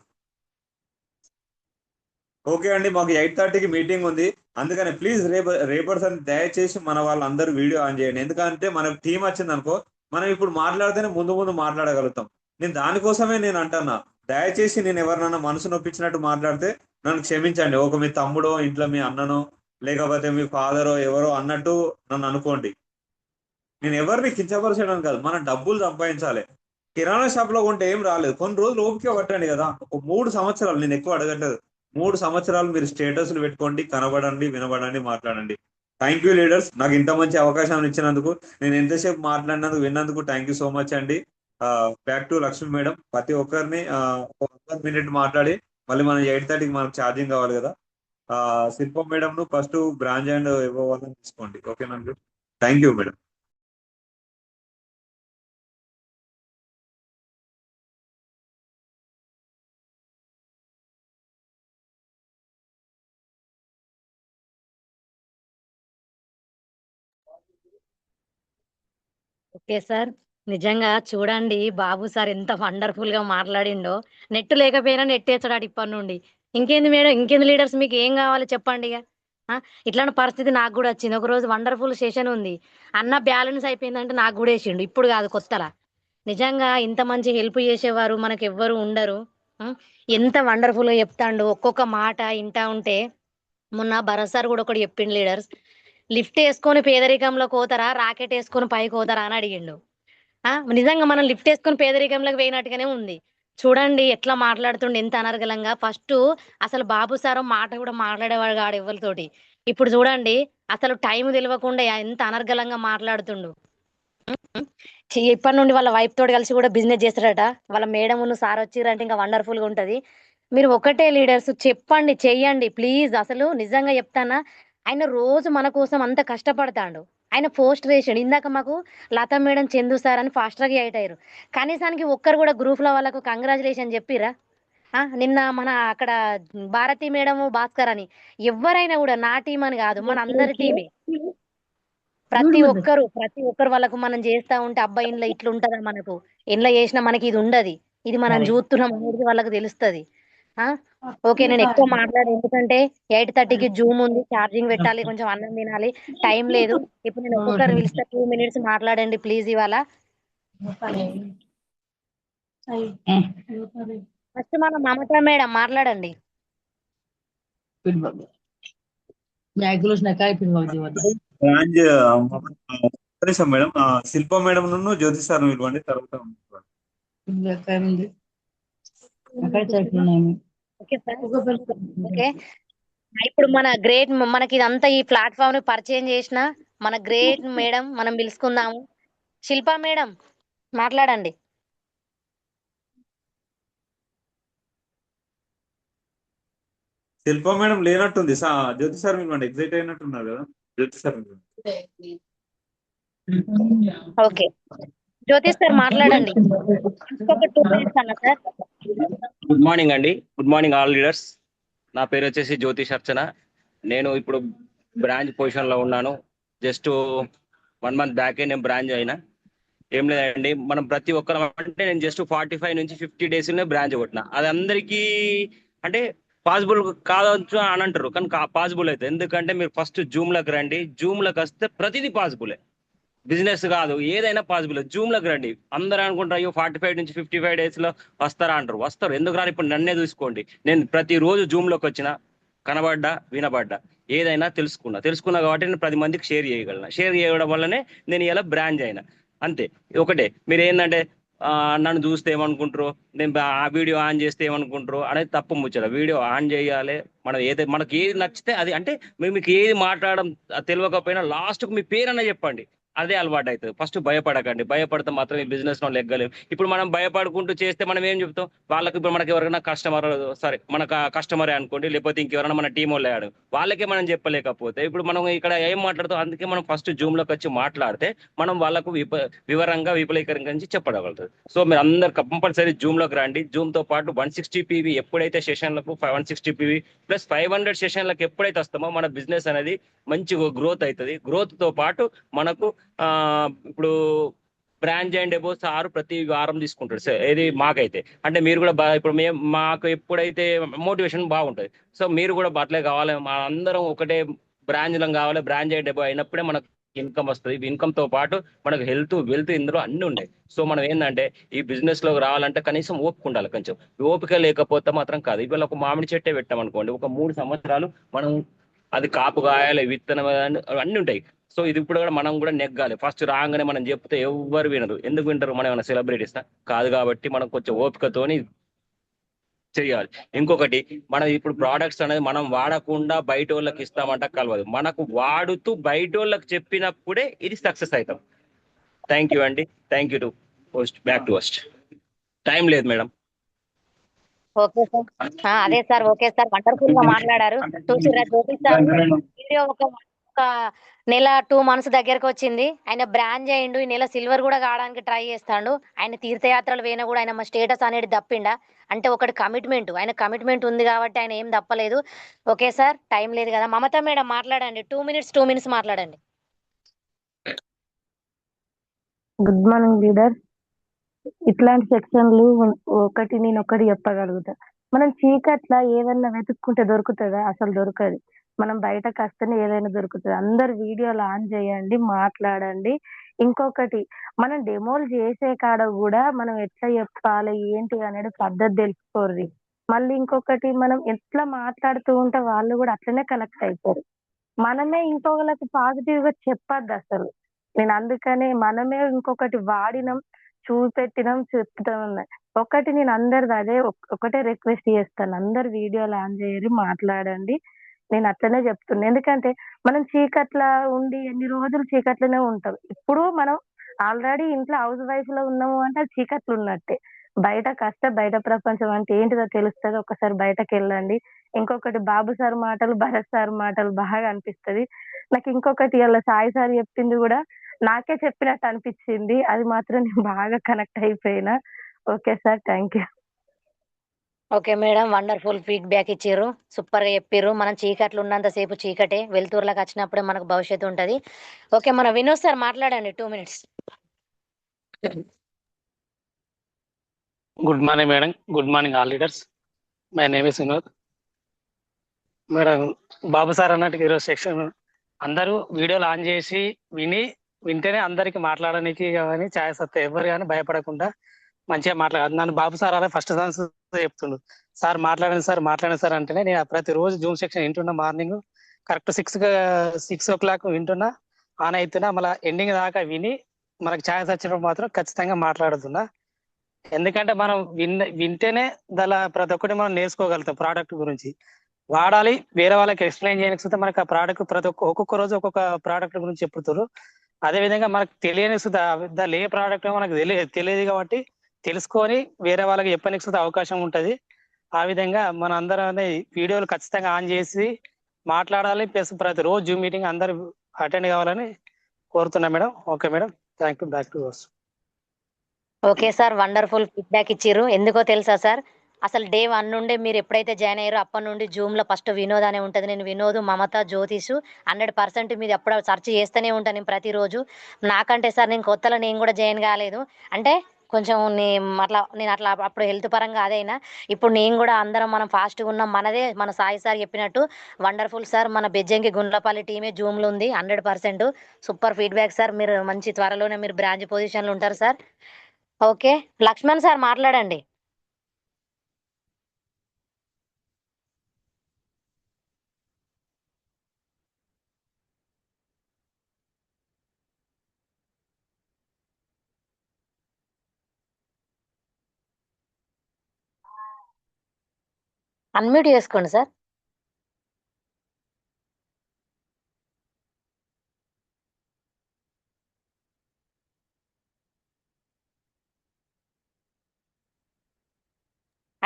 ఓకే అండి, మాకు 8:30కి మీటింగ్ ఉంది, అందుకని ప్లీజ్ రేపటి దయచేసి మన వాళ్ళందరూ వీడియో ఆన్ చేయండి. ఎందుకంటే మన టీం వచ్చింది అనుకో, మనం ఇప్పుడు మాట్లాడితేనే ముందు మాట్లాడగలుగుతాం. నేను దానికోసమే నేను అంటున్నా, దయచేసి నేను ఎవరినైనా మనసు నొప్పించినట్టు మాట్లాడితే నన్ను క్షమించండి. ఒక మీ తమ్ముడో, ఇంట్లో మీ అన్ననో, లేకపోతే మీ ఫాదరో ఎవరో అన్నట్టు నన్ను అనుకోండి. నేను ఎవరిని కించపరచడం కాదు, మనం డబ్బులు సంపాదించాలి. కిరాణా షాప్ లో కొంటే ఏం రాలేదు, కొన్ని రోజులు ఓపిక పట్టండి కదా. ఒక 3 సంవత్సరాలు, నేను ఎక్కువ అడగట్లేదు, 3 సంవత్సరాలు మీరు స్టేటస్లు పెట్టుకోండి, కనబడండి, వినబడండి, మాట్లాడండి. థ్యాంక్ యూ లీడర్స్, నాకు ఇంత మంచి అవకాశం ఇచ్చినందుకు, నేను ఎంతసేపు మాట్లాడినందుకు విన్నందుకు థ్యాంక్ యూ సో మచ్ అండి. Back to Lakshmi madam. ప్రతి ఒక్కరిని 1 minute మాట్లాడి మళ్ళీ మనం 8:30కి మనకు ఛార్జింగ్ కావాలి కదా. శిల్పం మేడం ను ఫస్ట్ బ్రాంచ్ అండ్ ఇవ్వాలని తీసుకోండి. ఓకేనా? Thank you madam. Okay sir, నిజంగా చూడండి బాబు సార్ ఎంత వండర్ఫుల్ గా మాట్లాడిండో. నెట్ లేకపోయినా నెట్ వేస్తాడు ఇప్పటి నుండి. ఇంకేంది మేడం, ఇంకేంది లీడర్స్, మీకు ఏం కావాలి చెప్పండి ఇక. ఇట్లాంటి పరిస్థితి నాకు కూడా వచ్చింది. ఒక రోజు వండర్ఫుల్ సెషన్ ఉంది, అన్న బ్యాలెన్స్ అయిపోయిందంటే నాకు కూడా వేసిండు, ఇప్పుడు కాదు కొత్తలా. నిజంగా ఇంత మంచి హెల్ప్ చేసేవారు మనకు ఎవ్వరు ఉండరు. ఎంత వండర్ఫుల్ గా చెప్తాండు, ఒక్కొక్క మాట ఇంటా ఉంటే. మొన్న భరత్ సార్ కూడా ఒకటి చెప్పిండు లీడర్స్, లిఫ్ట్ వేసుకొని పేదరికంలో కోతారా, రాకెట్ వేసుకొని పైకి పోతారా అని అడిగిండు. నిజంగా మనం లిఫ్ట్ వేసుకొని పేదరికంలోకి పోయినట్టుగానే ఉంది. చూడండి ఎట్లా మాట్లాడుతుండే, ఎంత అనర్గలంగా. ఫస్ట్ అసలు బాబు సార్ మాట కూడా మాట్లాడేవాడు కాడు ఎవరితోటి. ఇప్పుడు చూడండి అసలు టైం తెలియకుండా ఎంత అనర్గలంగా మాట్లాడుతుండు. ఇప్పటి నుండి వాళ్ళ వైఫ్ తోటి కలిసి కూడా బిజినెస్ చేస్తాడట. వాళ్ళ మేడం సార్ వచ్చిరంటే ఇంకా వండర్ఫుల్ గా ఉంటది. మీరు ఒకటే లీడర్స్ చెప్పండి, చెయ్యండి ప్లీజ్. అసలు నిజంగా చెప్తానా, ఆయన రోజు మన కోసం అంత కష్టపడతాడు. ఆయన పోస్ట్ వేసాడు ఇందాక మాకు, లతా మేడం, చందు సార్ అని ఫాస్ట్ ట్రాక్ ఎయిట్ అయ్యారు. కనీసానికి ఒక్కరు కూడా గ్రూప్ లో వాళ్ళకు కంగ్రాచులేషన్ చెప్పిరా? నిన్న మన అక్కడ భారతి మేడం, భాస్కర్ అని, ఎవరైనా కూడా నా టీం అని కాదు, మన అందరి టీమే. ప్రతి ఒక్కరు వాళ్ళకు మనం చేస్తా ఉంటే అబ్బాయి ఇంట్లో ఇట్లా ఉంటదా, మనకు ఇంట్లో చేసినా మనకి ఇది ఉండదు, ఇది మనం చూస్తున్నాం అనేది వాళ్ళకి తెలుస్తుంది. ఓకే, నేను ఎక్కువ మాట్లాడే, ఎందుకంటే 8:30కి జూమ్ ఉంది, ఛార్జింగ్ పెట్టాలి, కొంచెం అన్నం తినాలి, టైం లేదు. ఇప్పుడు నేను ఒక్కొక్కరు పిలిస్తే 2 minutes మాట్లాడండి ప్లీజ్ ఇవాళ. ఫస్ట్ మన మమతా మేడం మాట్లాడండి. మేడం, శిల్ప మేడం ను జ్యోతి సార్ ఇవ్వండి, తర్వాత ఓకే సార్, ఓకే. ఇప్పుడు మనకి ఇదంతా ఈ ప్లాట్ఫామ్ ని పరిచయం చేసిన మన గ్రేట్ మేడం మనం పిలుచుకుందాము. శిల్పా మేడం మాట్లాడండి. శిల్ప మేడం లేనట్టుంది, జ్యోతి సార్ ఇవ్వండి, ఎగ్జైట్ అయినట్టున్నారు కదా. జ్యోతి సార్ ఓకే, జ్యోతి సార్ మాట్లాడండి. ఇంకొక 2 minutes అన్న సార్. గుడ్ మార్నింగ్ అండి, గుడ్ మార్నింగ్ ఆల్ లీడర్స్. నా పేరు వచ్చేసి జ్యోతిష్ అర్చన. నేను ఇప్పుడు బ్రాంచ్ పొజిషన్ లో ఉన్నాను. జస్ట్ 1 month బ్యాకే నేను బ్రాంచ్ అయినా. ఏం లేదండి, మనం ప్రతి ఒక్కరు అంటే, నేను జస్ట్ 45 నుంచి 50 days బ్రాంచ్ కొట్టిన. అది అందరికీ అంటే పాసిబుల్ కావచ్చు అని అంటారు, కానీ పాసిబుల్ అయితే. ఎందుకంటే మీరు ఫస్ట్ జూమ్ లోకి రండి, జూమ్ లోకి వస్తే ప్రతిదీ పాసిబులే. బిజినెస్ కాదు, ఏదైనా పాసిబుల్. జూమ్ లోకి రండి. అందరూ అనుకుంటారు అయ్యో 45 నుంచి 55 days లో వస్తారా అంటారు. వస్తారు, ఎందుకు రాని? ఇప్పుడు నన్నే చూసుకోండి, నేను ప్రతిరోజు జూమ్ లోకి వచ్చిన కనబడ్డా వినబడ్డా ఏదైనా తెలుసుకున్నా కాబట్టి నేను 10 మందికి షేర్ చేయగలను. షేర్ చేయడం వల్లనే నేను ఇలా బ్రాంచ్ అయినా. అంతే. ఒకటే మీరు ఏంటంటే నన్ను చూస్తే ఏమనుకుంటారు, నేను ఆ వీడియో ఆన్ చేస్తే ఏమనుకుంటారు అనేది తప్పు ముచ్చట. వీడియో ఆన్ చేయాలి. మనం ఏదైతే మనకి ఏది నచ్చితే అది, అంటే మీకు ఏది మాట్లాడడం తెలియకపోయినా లాస్ట్కు మీ పేరన్నా చెప్పండి. అదే అలవాటు అవుతుంది. ఫస్ట్ భయపడకండి. భయపడితే మాత్రం ఈ బిజినెస్ లో లెగ్గలేము. ఇప్పుడు మనం భయపడుకుంటూ చేస్తే మనం ఏం చెప్తాం వాళ్ళకి? ఇప్పుడు మనకి ఎవరైనా కస్టమర్, సారీ మనకు కస్టమరే అనుకోండి, లేకపోతే ఇంకెవరైనా మన టీం వాళ్ళు అయ్యాడు, వాళ్ళకే మనం చెప్పలేకపోతే ఇప్పుడు మనం ఇక్కడ ఏం మాట్లాడుతాం? అందుకే మనం ఫస్ట్ జూమ్ లోకి వచ్చి మాట్లాడితే మనం వాళ్ళకు వివరంగా విపులీకరించి చెప్పగలుగుతుంది. సో మీరు అందరు కంపల్సరీ జూమ్ లోకి రండి. జూమ్ తో పాటు 160 PV ఎప్పుడైతే సెషన్లకు 160 PV ప్లస్ 500 సెషన్లకు ఎప్పుడైతే వస్తామో మన బిజినెస్ అనేది మంచి గ్రోత్ అవుతుంది. గ్రోత్ తో పాటు మనకు ఇప్పుడు బ్రాంచ్ అండ్ ఎబో సార్ ప్రతి వారం తీసుకుంటాడు సార్. ఏది మాకైతే అంటే మీరు కూడా ఇప్పుడు మాకు ఎప్పుడైతే మోటివేషన్ బాగుంటుంది. సో మీరు కూడా అట్లే కావాలి. మా అందరం ఒకటే బ్రాంచ్లో కావాలి. బ్రాంచ్ అండ్ ఎబో అయినప్పుడే మనకు ఇన్కమ్ వస్తుంది. ఇన్కమ్ తో పాటు మనకు హెల్త్ వెల్త్ ఇందులో అన్ని ఉన్నాయి. సో మనం ఏంటంటే ఈ బిజినెస్ లోకి రావాలంటే కనీసం ఓపిక ఉండాలి. కొంచెం ఓపిక లేకపోతే మాత్రం కాదు. ఇవాళ ఒక మామిడి చెట్టే పెట్టామనుకోండి, ఒక 3 సంవత్సరాలు మనం అది కాపు కాయాలి, విత్తనం అన్ని ఉంటాయి. సో ఇది ఇప్పుడు కూడా మనం కూడా నెగ్గాలి. ఫస్ట్ రాగానే మనం చెప్తే ఎవ్వరు వినరు. ఎందుకు వింటారు? మనం ఏమైనా సెలబ్రిటీస్తా కాదు. కాబట్టి మనం కొంచెం ఓపికతోని చేయాలి. ఇంకొకటి, మనం ఇప్పుడు ప్రోడక్ట్స్ అనేది మనం వాడకుండా బయట వాళ్ళకి ఇస్తామంట కలవదు. మనకు వాడుతూ బయట వాళ్ళకి చెప్పినప్పుడే ఇది సక్సెస్ అవుతాం. థ్యాంక్ యూ అండి. Thank you to host. Back to host. Time లేదు మేడం. Okay sir. అదే సార్, ఓకే సార్, వండర్ఫుల్ గా మాట్లాడారు. చూసిరా జ్యోతి సార్ వీడియో ఒక నెల 2 months దగ్గరకు వచ్చింది. ఆయన బ్రాంజ్ అయ్యిండు. ఈ నెల సిల్వర్ కూడా కావడానికి ట్రై చేస్తాడు. ఆయన తీర్థయాత్రలు పోయినా కూడా ఆయన మా స్టేటస్ అనేది తప్పిండా అంటే ఒకటి కమిట్మెంట్, ఆయన కమిట్మెంట్ ఉంది కాబట్టి ఆయన ఏం తప్పలేదు. ఓకే సార్, టైం లేదు కదా. మమత మేడం మాట్లాడండి. 2 minutes మాట్లాడండి. Good morning leader. ఇట్లాంటి సెక్షన్లు నేను ఒకటి చెప్పగలుగుతా. మనం చీకట్ల ఏదన్నా వెతుక్కుంటే దొరుకుతుందా? అసలు దొరకదు. మనం బయటకు వస్తేనే ఏదైనా దొరుకుతుంది. అందరు వీడియోలు ఆన్ చేయండి, మాట్లాడండి. ఇంకొకటి, మనం డెమోలు చేసే కాడ కూడా మనం ఎట్లా చెప్పాలి ఏంటి అనేది పద్ధతి తెలుసుకోర్రి. మళ్ళీ ఇంకొకటి, మనం ఎట్లా మాట్లాడుతూ ఉంటే వాళ్ళు కూడా అట్లనే కనెక్ట్ అవుతారు. మనమే ఇంకొకరికి పాజిటివ్ గా చెప్పొద్దు అసలు. నేను అందుకనే మనమే ఇంకొకటి వాడినం, చూపెట్టినాం, చెప్తాం. ఒకటి నేను అందరిది అదే ఒకటే రిక్వెస్ట్ చేస్తాను, అందరు వీడియోలు ఆన్ చేయరి, మాట్లాడండి. నేను అట్లనే చెప్తున్నా. ఎందుకంటే మనం చీకట్ల ఉండి ఎన్ని రోజులు చీకట్లనే ఉంటాం. ఇప్పుడు మనం ఆల్రెడీ ఇంట్లో హౌస్ వైఫ్ లో ఉన్నాము అంటే అది చీకట్లు ఉన్నట్టే. బయట బయట ప్రపంచం అంటే ఏంటిదో తెలుస్తుంది. ఒకసారి బయటకు వెళ్ళండి. ఇంకొకటి, బాబు సార్ మాటలు, భరత్ సార్ మాటలు బాగా అనిపిస్తది నాకు. ఇంకొకటి, ఇలా సాయి సార్ చెప్పింది కూడా నాకే చెప్పినట్టు అనిపించింది. అది మాత్రం నేను బాగా కనెక్ట్ అయిపోయినా. Okay sir, thank you. Okay madam, wonderful feedback ఇచ్చారు. సూపర్ గా చెప్పారు. మనం చీకట్లు ఉన్నంతసేపు చీకటే, వెలుతురులోకి వచ్చినప్పుడే మనకు భవిష్యత్తు ఉంటది. ఓకే, మన వినోద్ సార్ మాట్లాడండి. 2 minutes. Good morning madam. Good morning all leaders. My name is Vinod. Madam, Babu sir అన్నట్టుగా ఈరోజు సెక్షన్ అందరూ వీడియోలు ఆన్ చేసి వింటేనే అందరికి మాట్లాడడానికి కానీ ఛాయిస్ వస్తాయి. ఎవరు కానీ భయపడకుండా మంచిగా మాట్లాడారు. నన్ను బాబు సార్ అలా ఫస్ట్ చెప్తుండు, సార్ మాట్లాడండి సార్ అంటేనే నేను ప్రతిరోజు జూమ్ సెక్షన్ వింటున్నా. మార్నింగ్ కరెక్ట్ 6 o'clock వింటున్నా, ఆన్ అవుతున్నా. మళ్ళీ ఎండింగ్ దాకా విని మనకు ఛాయిస్ వచ్చినప్పుడు మాత్రం ఖచ్చితంగా మాట్లాడుతున్నా. ఎందుకంటే మనం వింటేనే దాని ప్రతి ఒక్కటి మనం నేర్చుకోగలుగుతాం. ప్రోడక్ట్ గురించి వాడాలి, వేరే వాళ్ళకి ఎక్స్ప్లెయిన్ చేయడానికి మనకు ఆ ప్రోడక్ట్ ఒక్కొక్క రోజు ఒక్కొక్క ప్రోడక్ట్ గురించి చెప్తారు. అదే విధంగా మనకు తెలియని దాని ఏ ప్రోడక్ట్ మనకు తెలియదు కాబట్టి తెలుసుకొని వేరే వాళ్ళకి చెప్పడానికి అవకాశం ఉంటది. ఆ విధంగా మన అందరం వీడియోలు ఖచ్చితంగా ఆన్ చేసి మాట్లాడాలి. ప్లస్ ప్రతి రోజు జూమ్ మీటింగ్ అందరు అటెండ్ కావాలని కోరుతున్నా madam. Okay madam, thank you. Back to words. Okay sir, wonderful feedback ఇచ్చారు. ఎందుకో తెలుసా సార్, అసలు డే 1 నుండే మీరు ఎప్పుడైతే జాయిన్ అయ్యారో అప్పటి నుండి జూమ్ లో ఫస్ట్ వినోద్ అనే ఉంటుంది. నేను వినోద్, మమత, జ్యోతిష్ 100% మీరు ఎప్పుడు సెర్చ్ చేస్తూనే ఉంటాను నేను ప్రతిరోజు. నాకంటే సార్ నేను కొత్తలో నేను కూడా జాయిన్ కాలేదు. అంటే కొంచెం నేను అట్లా అప్పుడు హెల్త్ పరంగా అదైనా, ఇప్పుడు నేను కూడా అందరం మనం ఫాస్ట్గా ఉన్నాం. మన సాయి సార్ చెప్పినట్టు వండర్ఫుల్ సార్. మన బెజ్జంకి గుండ్లపల్లి టీమే జూమ్లో ఉంది. 100% సూపర్ ఫీడ్బ్యాక్ సార్. మీరు మంచి త్వరలోనే మీరు బ్రాంచ్ పొజిషన్లో ఉంటారు సార్. ఓకే, లక్ష్మణ్ సార్ మాట్లాడండి. అన్మ్యూట్ చేసుకోండి సార్.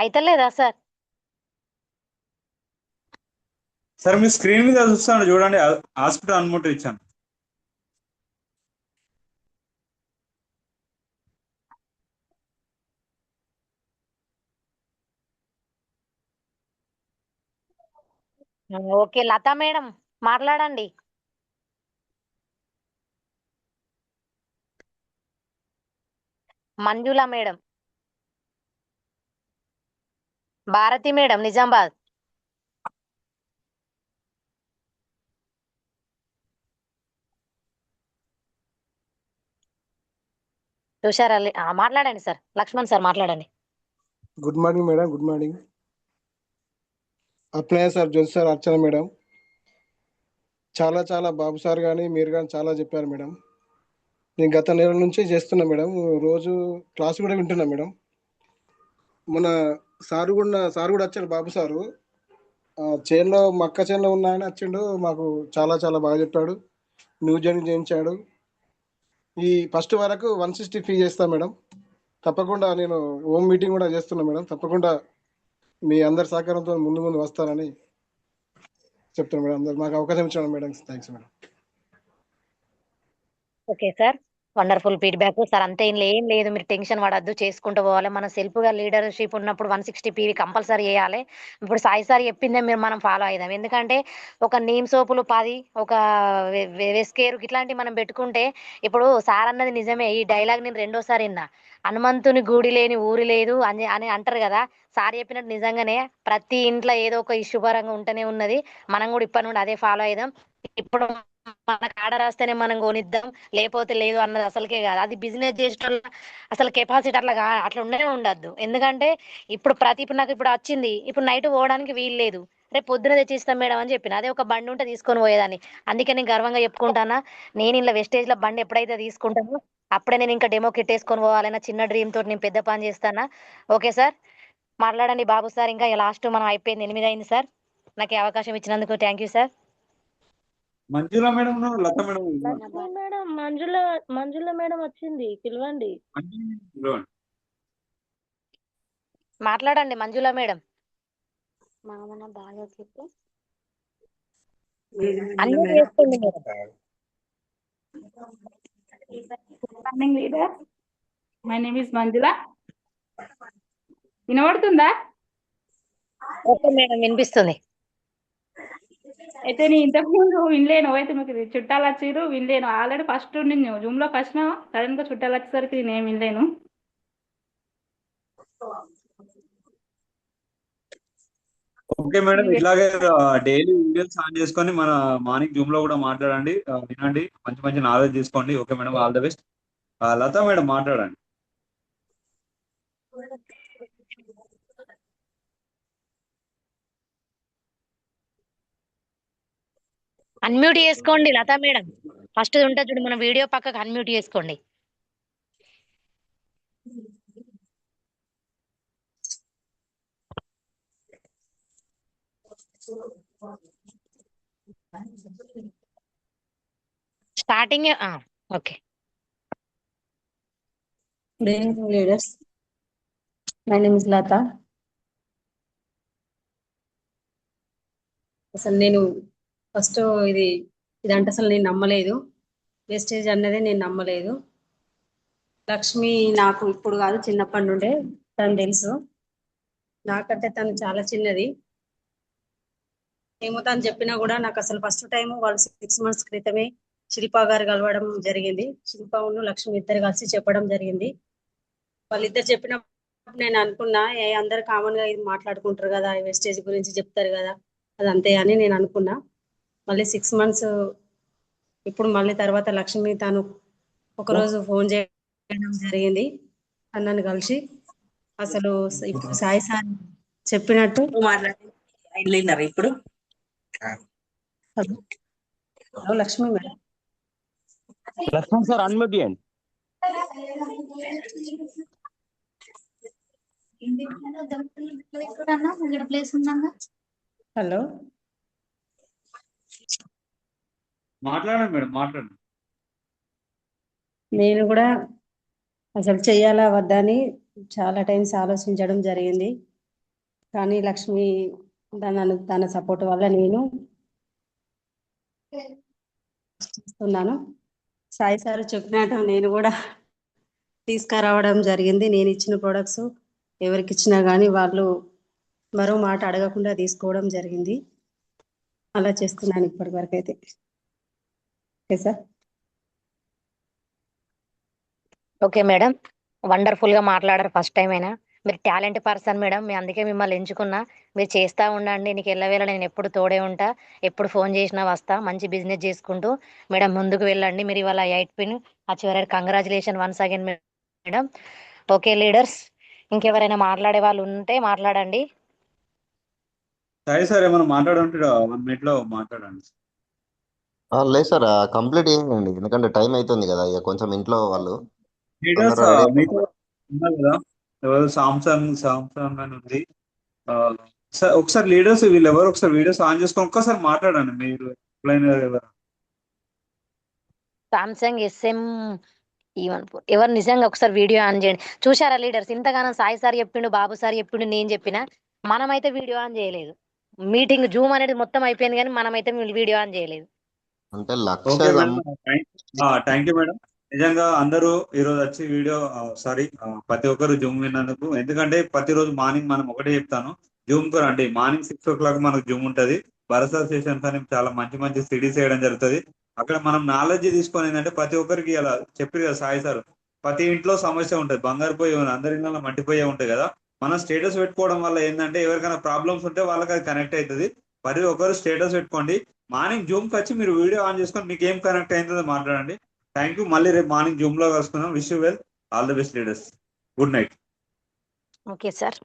అయితలేదా సార్? సార్ మీ స్క్రీన్ మీద చూస్తాను చూడండి, హాస్పిటల్ అన్ముట్ ఇచ్చాను. ఓకే, లతా మేడం మాట్లాడండి. మంజుల మేడం, భారతి మేడం నిజామాబాద్, తుషార్ అలీ మాట్లాడండి సార్. లక్ష్మణ్ సార్ మాట్లాడండి. Good morning madam, good morning. అప్లయ sir, Jyoti sir, Archana madam, చాలా చాలా బాబు సార్ కానీ మీరు కానీ చాలా చెప్పారు మేడం. నేను గత నెల నుంచి చేస్తున్నా మేడం, రోజు క్లాస్ కూడా వింటున్నా మేడం. మన సారు కూడా వచ్చాడు, బాబు సారు చేనులో మక్క చేనులో ఉన్న ఆయన వచ్చిండు, మాకు చాలా చాలా బాగా చెప్పాడు, న్యూ జాయిన్ చేయించాడు. ఈ ఫస్ట్ వరకు 160 ఫీ చేస్తా మేడం. తప్పకుండా నేను హోమ్ మీటింగ్ కూడా చేస్తున్నా మేడం. తప్పకుండా మీ అందరి సహకారంతో ముందు వస్తానని చెప్తాను మేడం. అందరు మాకు అవకాశం ఇచ్చాను madam. Thanks madam. Okay sir, wonderful feedback sir. అంతే ఏం లేదు, మీరు టెన్షన్ పడద్దు, చేసుకుంటూ పోవాలి. మన సెల్ఫ్గా లీడర్షిప్ ఉన్నప్పుడు 160 పీవీ కంపల్సరీ చేయాలి. ఇప్పుడు సాయి సార్ చెప్పిందే మనం ఫాలో అయిదాం. ఎందుకంటే ఒక నీమ్ సోపులు 10, ఒక వెస్కేరు ఇట్లాంటివి మనం పెట్టుకుంటే, ఇప్పుడు సార్ అన్నది నిజమే. ఈ డైలాగ్ నేను రెండోసారి విన్నా. హనుమంతుని గూడి లేని ఊరి లేదు అని అంటారు కదా. సార్ చెప్పినట్టు నిజంగానే ప్రతి ఇంట్లో ఏదో ఒక శుభరంగా ఉంటూనే ఉన్నది. మనం కూడా ఇప్పటి నుండి అదే ఫాలో అయిదాం. ఇప్పుడు మనకు ఆర్డర్ వస్తేనే మనం కొనిద్దాం, లేకపోతే లేదు అన్నది అసలుకే కాదు. అది బిజినెస్ చేసేటోళ్ళ అసలు కెపాసిటీ అట్లా ఉండనే ఉండద్దు. ఎందుకంటే ఇప్పుడు నాకు ఇప్పుడు వచ్చింది, ఇప్పుడు నైట్ పోవడానికి వీలు లేదు, రేపు పొద్దున తెచ్చిస్తాం మేడం అని చెప్పిన. అదే ఒక బండి ఉంటే తీసుకొని పోయేదాన్ని. అందుకే నేను గర్వంగా చెప్పుకుంటానా, నేను ఇలా వెస్టేజ్ లో బండి ఎప్పుడైతే తీసుకుంటానో అప్పుడే నేను ఇంకా డెమో కిట్ వేసుకొని పోవాలన్న చిన్న డ్రీమ్ తోటి నేను పెద్ద పని చేస్తానా. ఓకే సార్, మాట్లాడండి బాబు సార్. ఇంకా లాస్ట్ మనం అయిపోయింది, 8 అయింది సార్. నాకు ఈ అవకాశం ఇచ్చినందుకు thank you sir. Manjula madam, Latha madam Lakshmi madam, Manjula madam వచ్చింది, పిలవండి. మాట్లాడండి మంజుల మేడం. అన్ని చేసుకోండి madam. Good morning leader, my name is Manjula. వినబడుతుందా? ఓకే మేడం, వినిపిస్తుంది. అయితే నేను ఇంతకుముందు వినలేను, అయితే మీకు చుట్టాలు వచ్చిర్రు వినలేను. ఆల్రెడీ ఫస్ట్ నేను జూమ్ లోకి వచ్చిన, సడన్ గా చుట్టాలు వచ్చేసరికి నేను వినలేను. ఓకే మేడం, ఇట్లాగే డైలీ వీడియోస్ ఆన్ చేసుకొని మన మార్నింగ్ జూమ్ లో కూడా మాట్లాడండి, వినండి, మంచి మంచి నాలెడ్జ్ తీసుకోండి. Okay madam, all the best. Latha madam మాట్లాడండి. అన్మ్యూట్ చేసుకోండి లతా మేడం. ఫస్ట్ ఉంటుంది చూడు మన వీడియో పక్కకు, అన్మ్యూట్ చేసుకోండి. Starting okay. Good evening, leaders. My name is Lata. అసలు నేను ఫస్ట్ ఇదంటే అసలు నేను నమ్మలేదు. వేస్టేజ్ అన్నదే నేను నమ్మలేదు. లక్ష్మి నాకు ఇప్పుడు కాదు, చిన్నప్పటి నుండే తను తెలుసు. నాకంటే తను చాలా చిన్నది. ఏమో తను చెప్పినా కూడా నాకు అసలు ఫస్ట్ టైం వాళ్ళు 6 months క్రితమే శిల్ప గారు కలవడం జరిగింది. శిల్పను లక్ష్మి ఇద్దరు కలిసి చెప్పడం జరిగింది. వాళ్ళిద్దరు చెప్పినప్పుడు నేను అనుకున్నా, అందరు కామన్ గా ఇది మాట్లాడుకుంటారు కదా, వేస్టేజ్ గురించి చెప్తారు కదా, అది అంతే అని నేను అనుకున్నా. మళ్ళీ 6 months ఇప్పుడు మళ్ళీ తర్వాత లక్ష్మి తను ఒకరోజు ఫోన్ చేయడం జరిగింది నన్ను కలిసి. అసలు ఇప్పుడు సాయి సార్ చెప్పినట్టు మాట్లాడినారు ఇప్పుడు. Hello Lakshmi madam. Lakshman sir unmute చేయండి. హలో, మాట్లాడండి మేడం, మాట్లాడండి. నేను కూడా అసలు చెయ్యాలా వద్దా అని చాలా టైమ్స్ ఆలోచించడం జరిగింది. కానీ లక్ష్మి తన సపోర్ట్ వల్ల నేను చేస్తున్నాను. సాయి సార్ చెప్పినట్టు నేను కూడా తీసుకురావడం జరిగింది. నేను ఇచ్చిన ప్రొడక్ట్స్ ఎవరికి ఇచ్చినా కానీ వాళ్ళు మరో మాట అడగకుండా తీసుకోవడం జరిగింది. అలా చేస్తున్నాను ఇప్పటి వరకు అయితే. Okay sir. ఓకే మేడం, వండర్ఫుల్గా మాట్లాడారు ఫస్ట్ టైం అయినా. మీరు టాలెంట్ పర్సన్ మేడం, మీ అందుకే మిమ్మల్ని ఎంచుకున్నా. మీరు చేస్తూ ఉండండి, నీకు ఎల్లవేళ నేను ఎప్పుడు తోడే ఉంటా, ఎప్పుడు ఫోన్ చేసినా వస్తా. మంచి బిజినెస్ చేసుకుంటూ మేడం ముందుకు వెళ్ళండి. మీరు ఇవాళ 8 పిన్ అచీవ్ అయ్యారు. Congratulation once again madam. Okay leaders, ఇంకెవరైనా మాట్లాడే వాళ్ళు ఉంటే మాట్లాడండి. సాయి సార్ ఏమైనా మాట్లాడుంటే 1 minute లో మాట్లాడండి. లేదు సార్, కంప్లీట్ చేయండి, ఎందుకంటే టైం అవుతుంది కదా, ఇక కొంచెం ఇంట్లో వాళ్ళు లీడర్స్ తొందరగా రెడీ మీతో అయిపోవాలి. ఉన్నారు కదా, ఎవరు సామ్సంగ్ అని ఉంది. సార్ ఒకసారి లీడర్స్ వీళ్ళు ఎవరు ఒకసారి వీడియోస్ ఆన్ చేసుకొని ఒక్కసారి మాట్లాడండి మీరు. ఎవరు సామ్సంగ్ SM ఎవరు నిజంగా ఒకసారి వీడియో ఆన్ చేయండి. చూశారా లీడర్స్, ఇంతగానో సాయి సార్ చెప్పిండు, బాబు సార్ చెప్పిండు, నేను చెప్పిన మనమైతే వీడియో ఆన్ చేయలేదు. మీటింగ్ జూమ్ అనేది మొత్తం అయిపోయింది కానీ మనమైతే వీడియో ఆన్ చేయలేదు. అంటే లక్ష okay madam, thank you madam. నిజంగా అందరూ ఈరోజు వచ్చి వీడియో ప్రతి ఒక్కరు జూమ్ విన్నందుకు. ఎందుకంటే ప్రతిరోజు మార్నింగ్ మనం ఒకటే చెప్తాను, జూమ్ కు రండి. మార్నింగ్ 6 o'clock మనకు జూమ్ ఉంటది. భరోసా సెషన్స్ అని చాలా మంచి మంచి సిటీస్ చేయడం జరుగుతుంది. అక్కడ మనం నాలెడ్జ్ తీసుకొని ఏంటంటే ప్రతి ఒక్కరికి అలా చెప్పారు కదా సాయి సార్, ప్రతి ఇంట్లో సమస్య ఉంటుంది. బంగారు పోయి అందరి ఇళ్ళలో మట్టిపోయే ఉంటాయి కదా. మనం స్టేటస్ పెట్టుకోవడం వల్ల ఏంటంటే ఎవరికైనా ప్రాబ్లమ్స్ ఉంటే వాళ్ళకి అది కనెక్ట్ అవుతుంది. ప్రతి ఒక్కరు స్టేటస్ పెట్టుకోండి. మార్నింగ్ జూమ్ కి వచ్చి మీరు వీడియో ఆన్ చేసుకొని మీకు ఏం కనెక్ట్ అయిందో మాట్లాడండి. Thank you. మళ్ళీ రేపు మార్నింగ్ జూమ్ లో కలుసుకుందాం. Wish you well, all the best leaders. Good night. Okay sir.